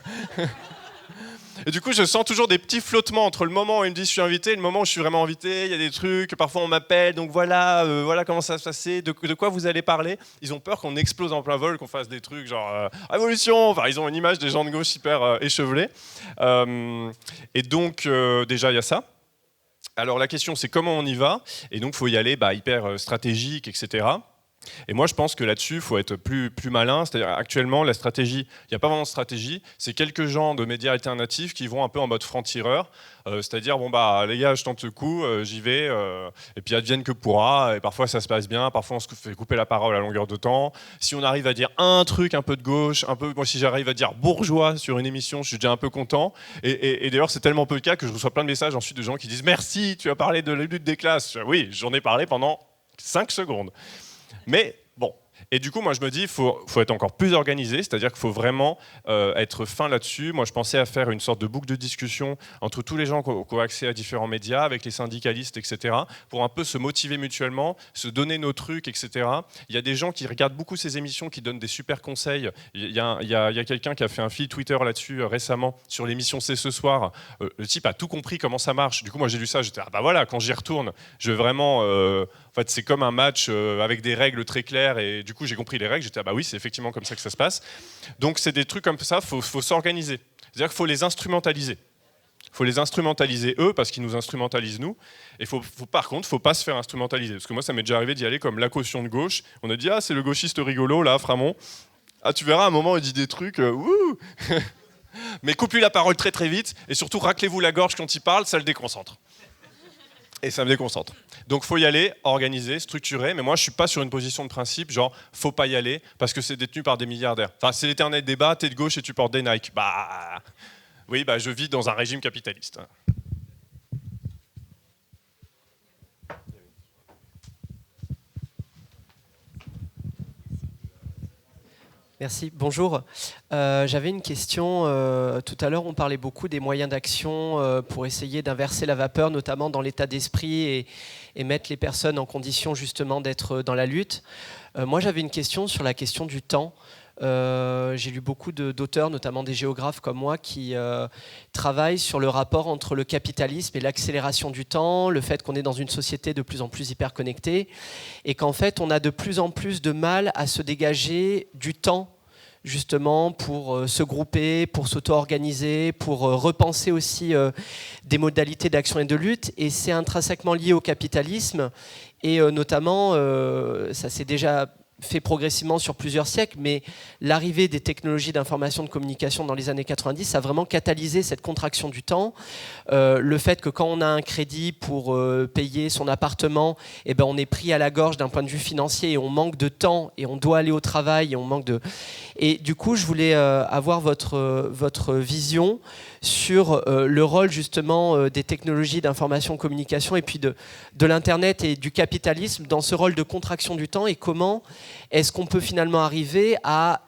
Et du coup, je sens toujours des petits flottements entre le moment où ils me disent je suis invité et le moment où je suis vraiment invité. Il y a des trucs, parfois on m'appelle, donc voilà comment ça va se passer, de quoi vous allez parler. Ils ont peur qu'on explose en plein vol, qu'on fasse des trucs genre révolution. Enfin, ils ont une image des gens de gauche hyper échevelés. Et donc, déjà, il y a ça. Alors, la question, c'est comment on y va. Et donc, il faut y aller hyper stratégique, etc. Et moi, je pense que là-dessus, il faut être plus malin. C'est-à-dire, actuellement, la stratégie, il n'y a pas vraiment de stratégie. C'est quelques gens de médias alternatifs qui vont un peu en mode franc-tireur. C'est-à-dire, les gars, je tente ce coup, j'y vais, et puis advienne que pourra. Et parfois, ça se passe bien. Parfois, on se fait couper la parole à longueur de temps. Si on arrive à dire un truc un peu de gauche, moi, si j'arrive à dire bourgeois sur une émission, je suis déjà un peu content. Et d'ailleurs, c'est tellement peu le cas que je reçois plein de messages ensuite de gens qui disent « Merci, tu as parlé de la lutte des classes. » Oui, j'en ai parlé pendant 5 secondes. Mais bon, et du coup, moi je me dis, il faut être encore plus organisé, c'est-à-dire qu'il faut vraiment être fin là-dessus. Moi je pensais à faire une sorte de boucle de discussion entre tous les gens qui ont accès à différents médias, avec les syndicalistes, etc., pour un peu se motiver mutuellement, se donner nos trucs, etc. Il y a des gens qui regardent beaucoup ces émissions, qui donnent des super conseils. Il y a quelqu'un qui a fait un fil Twitter là-dessus récemment, sur l'émission C'est ce soir. Le type a tout compris comment ça marche. Du coup, moi j'ai lu ça, j'étais, voilà, quand j'y retourne, je vais vraiment... En fait, c'est comme un match avec des règles très claires, et du coup j'ai compris les règles, j'étais oui, c'est effectivement comme ça que ça se passe. Donc c'est des trucs comme ça, faut s'organiser. C'est-à-dire qu'il faut les instrumentaliser. Il faut les instrumentaliser eux, parce qu'ils nous instrumentalisent nous. Et par contre, il ne faut pas se faire instrumentaliser. Parce que moi, ça m'est déjà arrivé d'y aller comme la caution de gauche. On a dit, c'est le gauchiste rigolo, là, Framont. Tu verras, à un moment, il dit des trucs, wouh. Mais coupe-lui la parole très très vite, et surtout raclez-vous la gorge quand il parle, ça le déconcentre. Et ça me déconcentre. Donc faut y aller, organiser, structurer, mais moi je suis pas sur une position de principe, genre faut pas y aller parce que c'est détenu par des milliardaires. Enfin, c'est l'éternel débat, t'es de gauche et tu portes des Nike. Oui, je vis dans un régime capitaliste. Merci, bonjour. J'avais une question. Tout à l'heure, on parlait beaucoup des moyens d'action pour essayer d'inverser la vapeur, notamment dans l'état d'esprit et mettre les personnes en condition justement d'être dans la lutte. Moi, j'avais une question sur la question du temps. J'ai lu beaucoup d'auteurs, notamment des géographes comme moi, qui travaillent sur le rapport entre le capitalisme et l'accélération du temps, le fait qu'on est dans une société de plus en plus hyper connectée et qu'en fait on a de plus en plus de mal à se dégager du temps justement pour se grouper, pour s'auto-organiser, pour repenser aussi des modalités d'action et de lutte, et c'est intrinsèquement lié au capitalisme et notamment ça s'est déjà fait progressivement sur plusieurs siècles, mais l'arrivée des technologies d'information de communication dans les années 90 a vraiment catalysé cette contraction du temps. Le fait que quand on a un crédit pour payer son appartement, on est pris à la gorge d'un point de vue financier et on manque de temps et on doit aller au travail et on manque de... Et du coup, je voulais avoir votre vision sur le rôle justement des technologies d'information communication et puis de l'Internet et du capitalisme dans ce rôle de contraction du temps, et comment est-ce qu'on peut finalement arriver à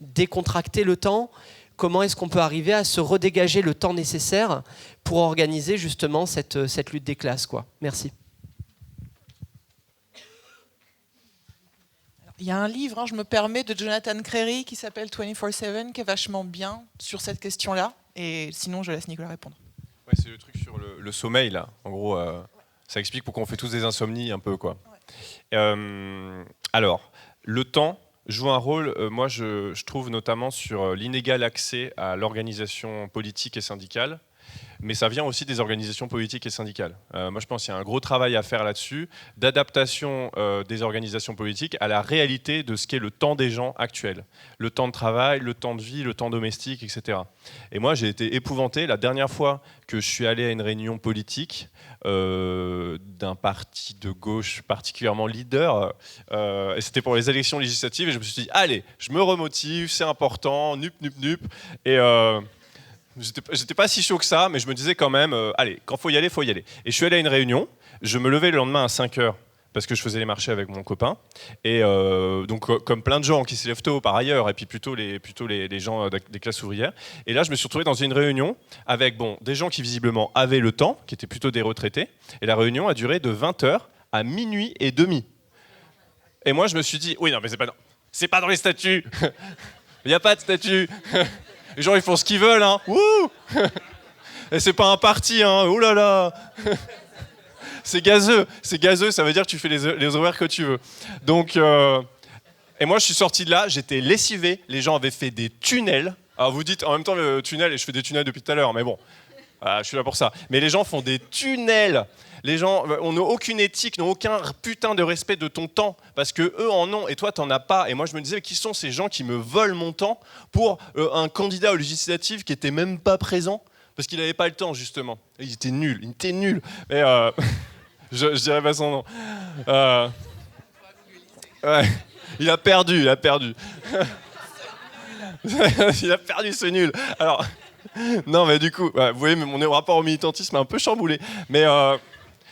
décontracter le temps? Comment est-ce qu'on peut arriver à se redégager le temps nécessaire pour organiser justement cette lutte des classes, quoi. Merci. Il y a un livre, je me permets, de Jonathan Crary qui s'appelle 24/7, qui est vachement bien sur cette question-là. Et sinon, je laisse Nicolas répondre. Ouais, c'est le truc sur le sommeil, là. En gros, ça explique pourquoi on fait tous des insomnies, un peu, quoi. Ouais. Alors, le temps joue un rôle, moi, je trouve, notamment sur l'inégal accès à l'organisation politique et syndicale. Mais ça vient aussi des organisations politiques et syndicales. Moi, je pense qu'il y a un gros travail à faire là-dessus, d'adaptation des organisations politiques à la réalité de ce qu'est le temps des gens actuels. Le temps de travail, le temps de vie, le temps domestique, etc. Et moi, j'ai été épouvanté la dernière fois que je suis allé à une réunion politique d'un parti de gauche particulièrement leader, et c'était pour les élections législatives, et je me suis dit, allez, je me remotive, c'est important, nup, nup, nup, et... J'étais pas si chaud que ça, mais je me disais quand même, allez, quand faut y aller, faut y aller. Et je suis allé à une réunion, je me levais le lendemain à 5h, parce que je faisais les marchés avec mon copain. Et donc, comme plein de gens qui se lèvent tôt par ailleurs, et puis plutôt les gens des classes ouvrières. Et là, je me suis retrouvé dans une réunion avec des gens qui visiblement avaient le temps, qui étaient plutôt des retraités. Et la réunion a duré de 20h à minuit et demi. Et moi, je me suis dit, oui, non, mais c'est pas dans les statuts. Il n'y a pas de statut. Les gens, ils font ce qu'ils veulent, hein. Wouh. Et c'est pas un parti, hein. Ouh là là. C'est gazeux, ça veut dire que tu fais les horaires que tu veux. Donc, et moi je suis sorti de là, j'étais lessivé, les gens avaient fait des tunnels. Alors vous dites en même temps le tunnel, et je fais des tunnels depuis tout à l'heure, mais bon, je suis là pour ça. Mais les gens font des tunnels. Les gens n'ont aucune éthique, n'ont aucun putain de respect de ton temps, parce que eux en ont et toi t'en as pas. Et moi je me disais, qui sont ces gens qui me volent mon temps pour un candidat aux législatives qui était même pas présent? Parce qu'il n'avait pas le temps, justement. Et il était nul. Et je dirais pas son nom. Ouais. Il a perdu. Il a perdu ce nul. Alors, non, mais du coup, vous voyez, mon rapport au militantisme est un peu chamboulé. Mais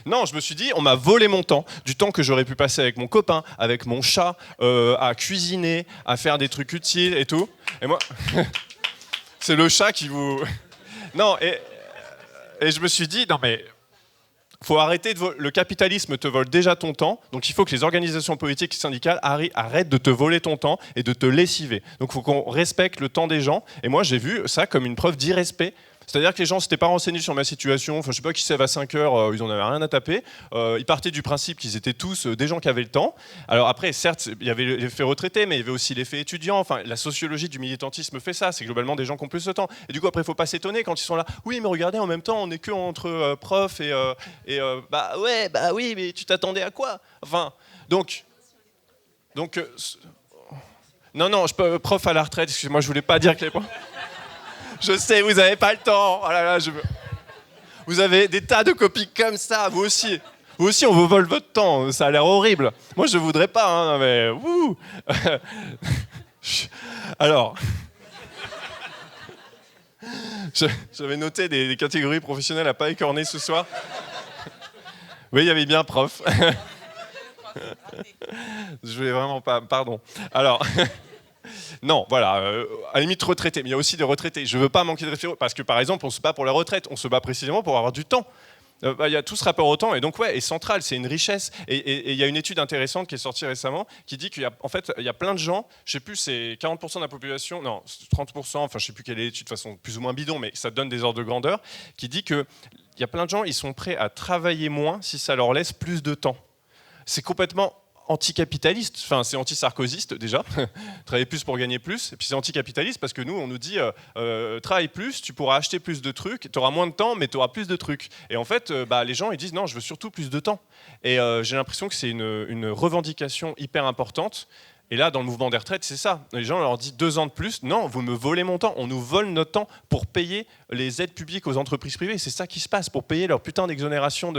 non, je me suis dit, on m'a volé mon temps. Du temps que j'aurais pu passer avec mon copain, avec mon chat, à cuisiner, à faire des trucs utiles et tout. Et moi, c'est le chat qui vous... Non, et je me suis dit, non mais, faut arrêter le capitalisme te vole déjà ton temps, donc il faut que les organisations politiques et syndicales arrêtent de te voler ton temps et de te lessiver. Donc il faut qu'on respecte le temps des gens, et moi j'ai vu ça comme une preuve d'irrespect. C'est-à-dire que les gens ne s'étaient pas renseignés sur ma situation, enfin je sais pas qui se lève à 5 heures, ils en avaient rien à taper. Ils partaient du principe qu'ils étaient tous des gens qui avaient le temps. Alors après, certes, il y avait l'effet retraité, mais il y avait aussi l'effet étudiant. Enfin, la sociologie du militantisme fait ça, c'est globalement des gens qui ont plus de temps. Et du coup, après, il ne faut pas s'étonner quand ils sont là. Oui, mais regardez, en même temps, on n'est que entre profs bah oui, mais tu t'attendais à quoi? Enfin, donc non, prof à la retraite, excusez-moi, je voulais pas dire que les profs... Je sais, vous n'avez pas le temps. Oh là là, vous avez des tas de copies comme ça, vous aussi. Vous aussi, on vous vole votre temps. Ça a l'air horrible. Moi, je ne voudrais pas, hein, mais... Wouh. Alors... J'avais noté des catégories professionnelles à pas écorner ce soir. Oui, il y avait bien prof. Je voulais vraiment pas... Pardon. Alors... Non, voilà, à la limite retraité, mais il y a aussi des retraités. Je ne veux pas manquer de référence, parce que par exemple, on se bat pour la retraite, on se bat précisément pour avoir du temps. Il y a tout ce rapport au temps, et donc ouais, est central, c'est une richesse. Et il y a une étude intéressante qui est sortie récemment, qui dit qu'il y a, en fait, il y a plein de gens, je ne sais plus, c'est 40% de la population, non, 30%, enfin je ne sais plus quelle est l'étude, de toute façon plus ou moins bidon, mais ça donne des ordres de grandeur, qui dit qu'il y a plein de gens, ils sont prêts à travailler moins si ça leur laisse plus de temps. C'est complètement anticapitaliste, enfin c'est anti-sarkozyste déjà, travailler plus pour gagner plus, et puis c'est anticapitaliste parce que nous on nous dit travaille plus, tu pourras acheter plus de trucs, tu auras moins de temps mais tu auras plus de trucs. Et en fait les gens ils disent non, je veux surtout plus de temps. Et j'ai l'impression que c'est une revendication hyper importante. Et là, dans le mouvement des retraites, c'est ça. Les gens, on leur dit 2 ans de plus. Non, vous me volez mon temps. On nous vole notre temps pour payer les aides publiques aux entreprises privées. C'est ça qui se passe, pour payer leur putain d'exonération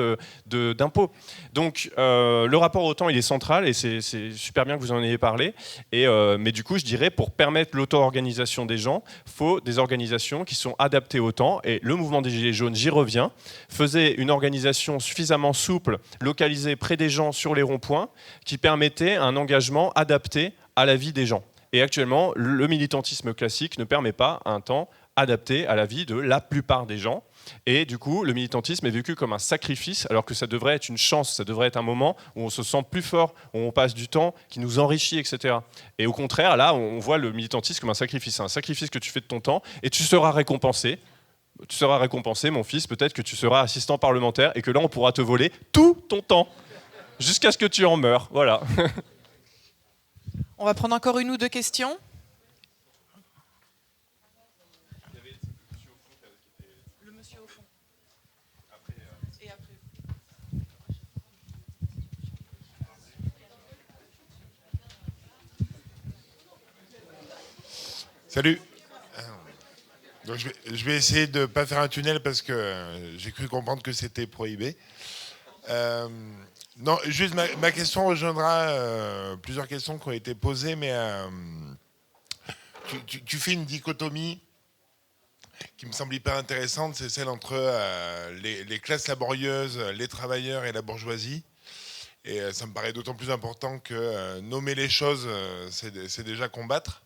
d'impôts. Donc, le rapport au temps, il est central et c'est super bien que vous en ayez parlé. Mais du coup, je dirais, pour permettre l'auto-organisation des gens, il faut des organisations qui sont adaptées au temps. Et le mouvement des Gilets jaunes, j'y reviens, faisait une organisation suffisamment souple, localisée près des gens sur les ronds-points, qui permettait un engagement adapté à la vie des gens. Et actuellement, le militantisme classique ne permet pas un temps adapté à la vie de la plupart des gens. Et du coup, le militantisme est vécu comme un sacrifice, alors que ça devrait être une chance, ça devrait être un moment où on se sent plus fort, où on passe du temps, qui nous enrichit, etc. Et au contraire, là, on voit le militantisme comme un sacrifice que tu fais de ton temps, et tu seras récompensé. Tu seras récompensé, mon fils, peut-être que tu seras assistant parlementaire, et que là, on pourra te voler tout ton temps, jusqu'à ce que tu en meures. Voilà. On va prendre encore 1 ou 2 questions. Le monsieur au fond. Et après. Salut. Donc je vais essayer de ne pas faire un tunnel parce que j'ai cru comprendre que c'était prohibé. Non, juste ma question rejoindra plusieurs questions qui ont été posées, mais tu fais une dichotomie qui me semble hyper intéressante, c'est celle entre les classes laborieuses, les travailleurs et la bourgeoisie. Et ça me paraît d'autant plus important que nommer les choses, c'est déjà combattre.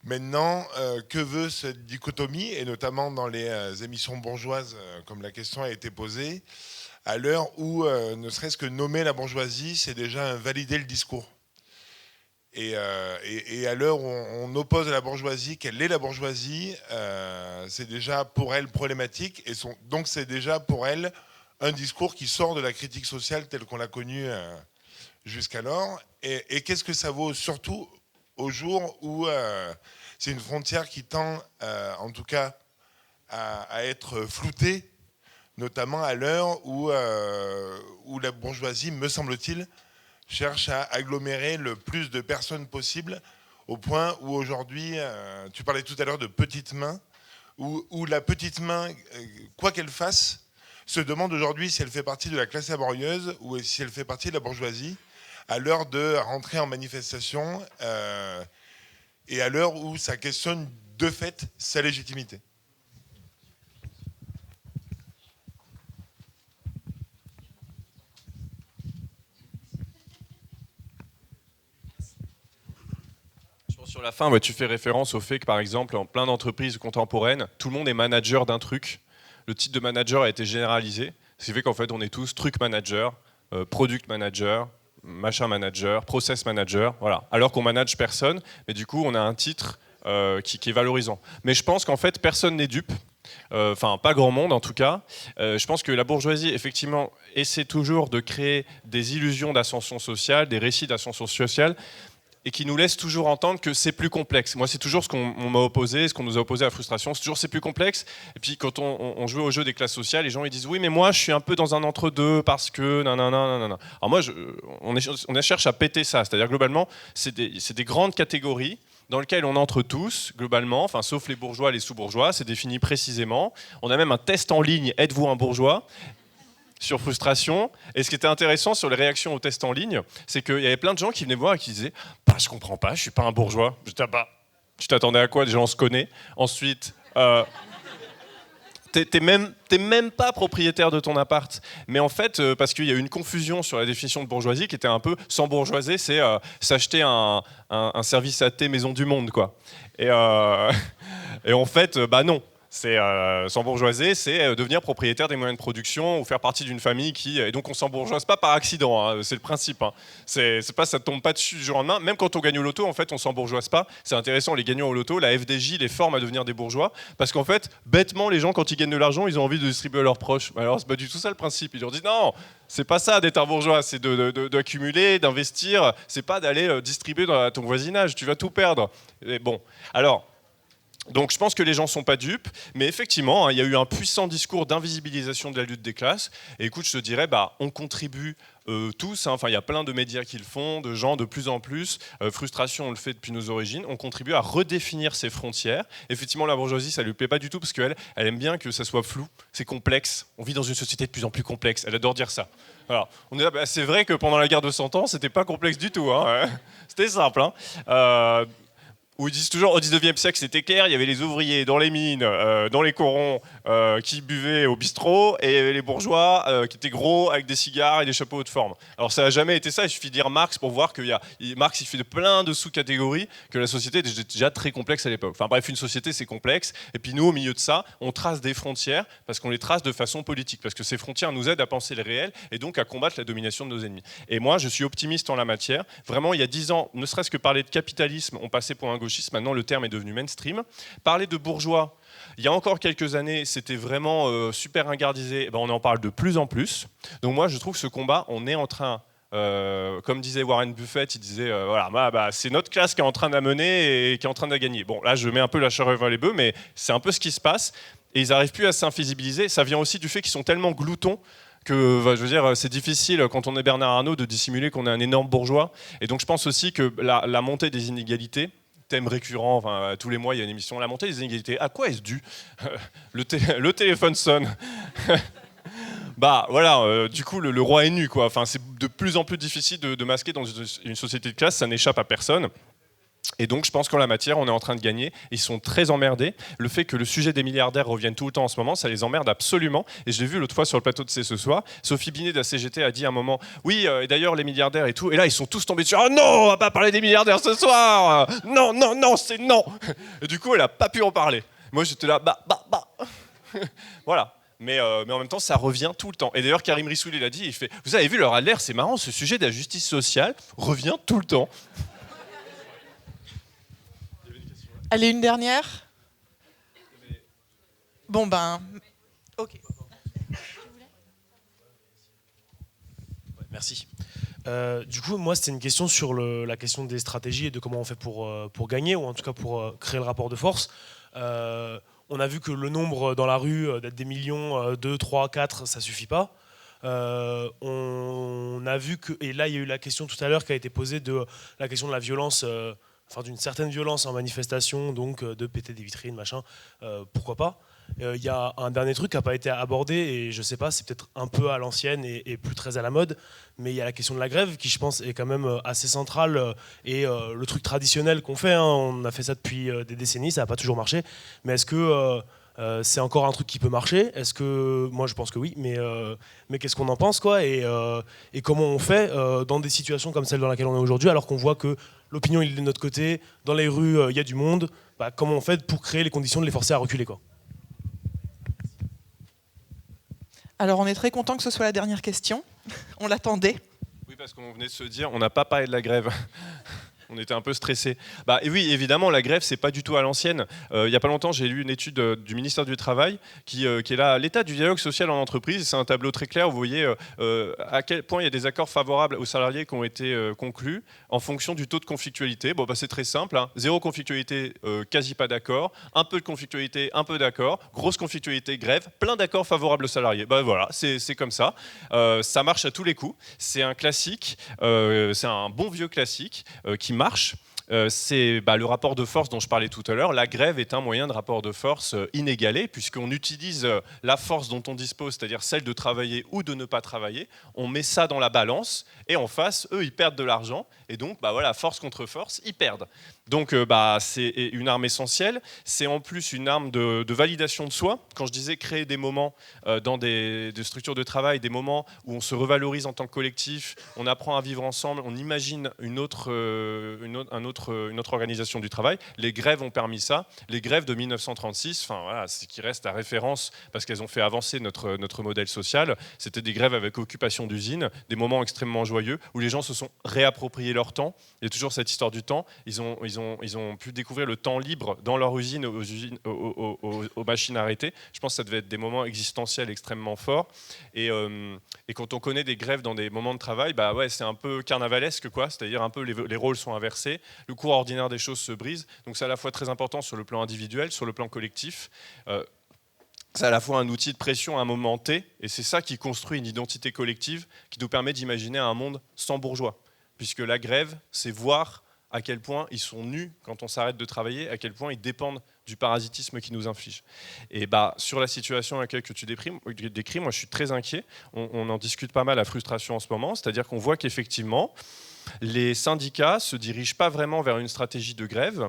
Maintenant, que veut cette dichotomie, et notamment dans les émissions bourgeoises, comme la question a été posée, à l'heure où ne serait-ce que nommer la bourgeoisie, c'est déjà valider le discours. Et à l'heure où on oppose à la bourgeoisie qu'elle est la bourgeoisie, c'est déjà pour elle problématique, et donc c'est déjà pour elle un discours qui sort de la critique sociale telle qu'on l'a connue jusqu'alors. Et qu'est-ce que ça vaut surtout au jour où c'est une frontière qui tend, en tout cas, à être floutée, notamment à l'heure où la bourgeoisie, me semble-t-il, cherche à agglomérer le plus de personnes possible, au point où aujourd'hui, tu parlais tout à l'heure de petites mains, où la petite main, quoi qu'elle fasse, se demande aujourd'hui si elle fait partie de la classe laborieuse ou si elle fait partie de la bourgeoisie, à l'heure de rentrer en manifestation et à l'heure où ça questionne de fait sa légitimité. Sur la fin, tu fais référence au fait que, par exemple, en plein d'entreprises contemporaines, tout le monde est manager d'un truc. Le titre de manager a été généralisé, ce qui fait qu'en fait, on est tous truc manager, product manager, machin manager, process manager, voilà. Alors qu'on manage personne, mais du coup, on a un titre qui est valorisant. Mais je pense qu'en fait, personne n'est dupe. Enfin, pas grand monde en tout cas. Je pense que la bourgeoisie, effectivement, essaie toujours de créer des illusions d'ascension sociale, des récits d'ascension sociale, et qui nous laisse toujours entendre que c'est plus complexe. Moi, c'est toujours ce qu'on m'a opposé, ce qu'on nous a opposé à la frustration, c'est toujours c'est plus complexe. Et puis quand on joue au jeu des classes sociales, les gens ils disent oui, mais moi je suis un peu dans un entre-deux parce que nanana. Alors moi, on cherche à péter ça, c'est-à-dire globalement, c'est des grandes catégories dans lesquelles on entre tous, globalement, enfin, sauf les bourgeois, les sous-bourgeois, c'est défini précisément. On a même un test en ligne, êtes-vous un bourgeois ? Sur frustration. Et ce qui était intéressant sur les réactions au test en ligne, c'est qu'il y avait plein de gens qui venaient me voir et qui disaient bah, je comprends pas, je suis pas un bourgeois. Je disais bah, tu t'attendais à quoi? Déjà on se connaît. Ensuite, t'es même pas propriétaire de ton appart. Mais en fait, parce qu'il y a eu une confusion sur la définition de bourgeoisie qui était un peu s'embourgeoiser, c'est s'acheter un service à thé Maison du Monde, quoi. Et en fait, bah non. C'est s'embourgeoiser, c'est devenir propriétaire des moyens de production ou faire partie d'une famille qui... Et donc on s'embourgeoise pas par accident, hein, c'est le principe. Hein. C'est pas, ça tombe pas dessus du jour au lendemain. Même quand on gagne au loto, en fait, on s'embourgeoise pas. C'est intéressant, les gagnants au loto, la FDJ les forme à devenir des bourgeois. Parce qu'en fait, bêtement, les gens, quand ils gagnent de l'argent, ils ont envie de distribuer à leurs proches. Alors c'est pas du tout ça le principe. Ils leur disent non, c'est pas ça d'être un bourgeois, c'est d'accumuler, d'investir. C'est pas d'aller distribuer dans ton voisinage, tu vas tout perdre. Et bon, alors... Donc je pense que les gens ne sont pas dupes, mais effectivement, il y a eu un puissant discours d'invisibilisation de la lutte des classes. Et écoute, je te dirais, on contribue tous, enfin il y a plein de médias qui le font, de gens de plus en plus, Frustration on le fait depuis nos origines, on contribue à redéfinir ces frontières. Effectivement, la bourgeoisie, ça ne lui plaît pas du tout, parce qu'elle aime bien que ça soit flou, c'est complexe. On vit dans une société de plus en plus complexe, elle adore dire ça. Alors, on est là, c'est vrai que pendant la guerre de 100 ans, c'était pas complexe du tout, hein. C'était simple. Hein. Où ils disent toujours au 19e siècle c'était clair, il y avait les ouvriers dans les mines, dans les corons qui buvaient au bistrot et les bourgeois qui étaient gros avec des cigares et des chapeaux haute forme. Alors ça n'a jamais été ça, il suffit de lire Marx pour voir que Marx il fait de plein de sous-catégories, que la société était déjà très complexe à l'époque. Enfin bref, une société c'est complexe et puis nous au milieu de ça, on trace des frontières parce qu'on les trace de façon politique, parce que ces frontières nous aident à penser le réel et donc à combattre la domination de nos ennemis. Et moi je suis optimiste en la matière. Vraiment il y a 10 ans, ne serait-ce que parler de capitalisme, on passait pour un gauchiste, maintenant le terme est devenu mainstream. Parler de bourgeois, il y a encore quelques années, c'était vraiment super ringardisé, on en parle de plus en plus. Donc moi je trouve que ce combat, on est en train, comme disait Warren Buffett, il disait voilà, c'est notre classe qui est en train d'amener et qui est en train de gagner. Bon là je mets un peu la charrue avant les bœufs, mais c'est un peu ce qui se passe et ils n'arrivent plus à s'invisibiliser. Ça vient aussi du fait qu'ils sont tellement gloutons que, je veux dire, c'est difficile quand on est Bernard Arnault de dissimuler qu'on est un énorme bourgeois. Et donc je pense aussi que la montée des inégalités, thème récurrent, enfin, tous les mois il y a une émission, la montée des inégalités, à quoi est-ce dû? Le téléphone sonne. Voilà, du coup le roi est nu, quoi. Enfin, c'est de plus en plus difficile de masquer dans une société de classe, ça n'échappe à personne. Et donc, je pense qu'en la matière, on est en train de gagner. Ils sont très emmerdés. Le fait que le sujet des milliardaires revienne tout le temps en ce moment, ça les emmerde absolument. Et je l'ai vu l'autre fois sur le plateau de C'est ce soir. Sophie Binet de la CGT a dit à un moment, oui, et d'ailleurs, les milliardaires et tout. Et là, ils sont tous tombés dessus. Oh non, on va pas parler des milliardaires ce soir. Non, non, non, c'est non. Et du coup, elle a pas pu en parler. Moi, j'étais là, bah. Voilà. Mais en même temps, ça revient tout le temps. Et d'ailleurs, Karim Rissouli l'a dit, il fait, vous avez vu leur alerte, c'est marrant, ce sujet de la justice sociale revient tout le temps. Allez, une dernière. Bon ben, ok. Merci. Du coup, moi, c'était une question sur la question des stratégies et de comment on fait pour gagner, ou en tout cas pour créer le rapport de force. On a vu que le nombre dans la rue, d'être des millions, 2, 3, 4, ça suffit pas. On a vu que, et là, il y a eu la question tout à l'heure qui a été posée de la question de la violence, enfin d'une certaine violence en manifestation, donc de péter des vitrines, machin, pourquoi pas. Il y a un dernier truc qui n'a pas été abordé, et je sais pas, c'est peut-être un peu à l'ancienne et plus très à la mode, mais il y a la question de la grève qui, je pense, est quand même assez centrale, et le truc traditionnel qu'on fait, hein, on a fait ça depuis des décennies, ça n'a pas toujours marché, mais est-ce que c'est encore un truc qui peut marcher? Est-ce que, moi je pense que oui, mais qu'est-ce qu'on en pense, quoi, et comment on fait dans des situations comme celle dans laquelle on est aujourd'hui, alors qu'on voit que l'opinion il est de notre côté, dans les rues il y a du monde, bah, comment on fait pour créer les conditions de les forcer à reculer, quoi? Alors on est très content que ce soit la dernière question. On l'attendait. Oui, parce qu'on venait de se dire, on n'a pas parlé de la grève. On était un peu stressés. Bah, et oui, évidemment, la grève, c'est pas du tout à l'ancienne. Il n'y a pas longtemps, j'ai lu une étude du ministère du Travail qui est là, l'état du dialogue social en entreprise. C'est un tableau très clair. Vous voyez à quel point il y a des accords favorables aux salariés qui ont été conclus en fonction du taux de conflictualité. Bon, bah, c'est très simple. Hein. Zéro conflictualité, quasi pas d'accord. Un peu de conflictualité, un peu d'accord. Grosse conflictualité, grève. Plein d'accords favorables aux salariés. Bah, voilà, c'est comme ça. Ça marche à tous les coups. C'est un classique. C'est un bon vieux classique qui marche. C'est le rapport de force dont je parlais tout à l'heure. La grève est un moyen de rapport de force inégalé, puisqu'on utilise la force dont on dispose, c'est-à-dire celle de travailler ou de ne pas travailler. On met ça dans la balance, et en face, eux, ils perdent de l'argent, et donc, voilà, force contre force, ils perdent. Donc, c'est une arme essentielle. C'est en plus une arme de validation de soi. Quand je disais créer des moments dans des structures de travail, des moments où on se revalorise en tant que collectif, on apprend à vivre ensemble, on imagine une autre organisation du travail. Les grèves ont permis ça. Les grèves de 1936, voilà, c'est qui reste à référence parce qu'elles ont fait avancer notre modèle social. C'était des grèves avec occupation d'usines, des moments extrêmement joyeux où les gens se sont réappropriés leur temps. Il y a toujours cette histoire du temps. Ils ont pu découvrir le temps libre dans leur usine, aux machines arrêtées. Je pense que ça devait être des moments existentiels extrêmement forts. Et quand on connaît des grèves dans des moments de travail, ouais, c'est un peu carnavalesque, quoi. C'est-à-dire un peu les rôles sont inversés, le cours ordinaire des choses se brise. Donc c'est à la fois très important sur le plan individuel, sur le plan collectif. C'est à la fois un outil de pression à un moment T, et c'est ça qui construit une identité collective qui nous permet d'imaginer un monde sans bourgeois. Puisque la grève, c'est voir à quel point ils sont nus quand on s'arrête de travailler, à quel point ils dépendent du parasitisme qu'ils nous infligent. Et sur la situation à laquelle que tu décris, moi je suis très inquiet. On en discute pas mal, la frustration en ce moment, c'est-à-dire qu'on voit qu'effectivement, les syndicats ne se dirigent pas vraiment vers une stratégie de grève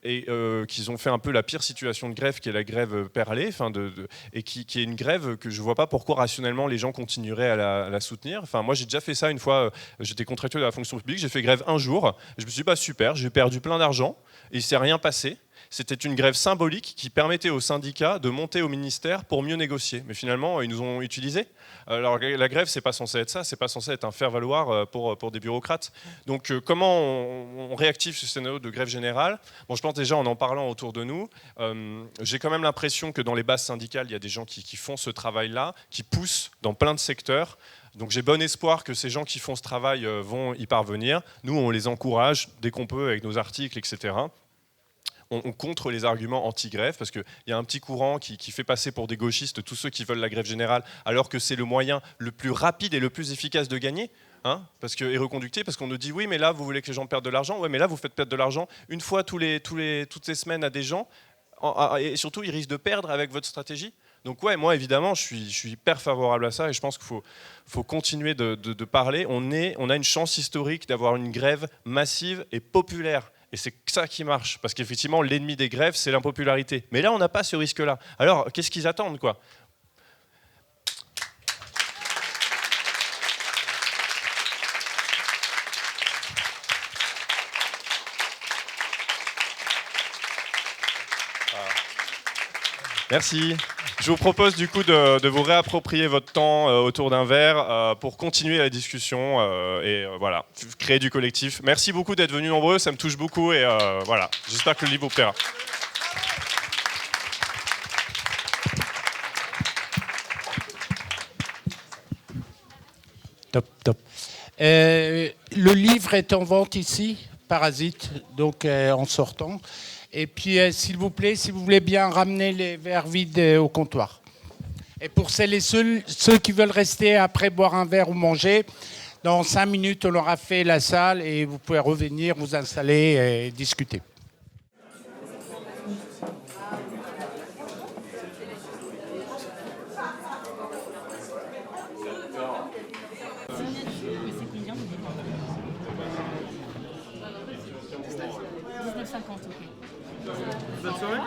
et qu'ils ont fait un peu la pire situation de grève qui est la grève perlée, et qui est une grève que je ne vois pas pourquoi rationnellement les gens continueraient à la soutenir. Moi j'ai déjà fait ça une fois, j'étais contractuel de la fonction publique, j'ai fait grève un jour, je me suis dit super, j'ai perdu plein d'argent et il ne s'est rien passé. C'était une grève symbolique qui permettait aux syndicats de monter au ministère pour mieux négocier. Mais finalement, ils nous ont utilisés. Alors la grève, c'est pas censé être ça, c'est pas censé être un faire-valoir pour des bureaucrates. Donc comment on réactive ce scénario de grève générale? Bon, je pense déjà en parlant autour de nous, j'ai quand même l'impression que dans les bases syndicales, il y a des gens qui font ce travail-là, qui poussent dans plein de secteurs. Donc j'ai bon espoir que ces gens qui font ce travail vont y parvenir. Nous, on les encourage dès qu'on peut avec nos articles, etc. On contre les arguments anti-grève, parce qu'il y a un petit courant qui fait passer pour des gauchistes tous ceux qui veulent la grève générale, alors que c'est le moyen le plus rapide et le plus efficace de gagner, et reconducté, parce qu'on nous dit oui, mais là, vous voulez que les gens perdent de l'argent, ouais, mais là, vous faites perdre de l'argent une fois toutes les semaines à des gens, et surtout, ils risquent de perdre avec votre stratégie. Donc ouais, moi évidemment, je suis hyper favorable à ça et je pense qu'il faut continuer de parler. On a une chance historique d'avoir une grève massive et populaire. Et c'est ça qui marche, parce qu'effectivement, l'ennemi des grèves, c'est l'impopularité. Mais là, on n'a pas ce risque-là. Alors, qu'est-ce qu'ils attendent, quoi ? Merci. Je vous propose du coup de vous réapproprier votre temps autour d'un verre pour continuer la discussion et voilà, créer du collectif. Merci beaucoup d'être venus nombreux, ça me touche beaucoup et voilà, j'espère que le livre vous plaira. Top. Le livre est en vente ici, Parasite, donc en sortant. Et puis, s'il vous plaît, si vous voulez bien ramener les verres vides au comptoir. Et pour celles et ceux qui veulent rester après boire un verre ou manger, dans 5 minutes, on aura fait la salle et vous pouvez revenir, vous installer et discuter. Bonne soirée.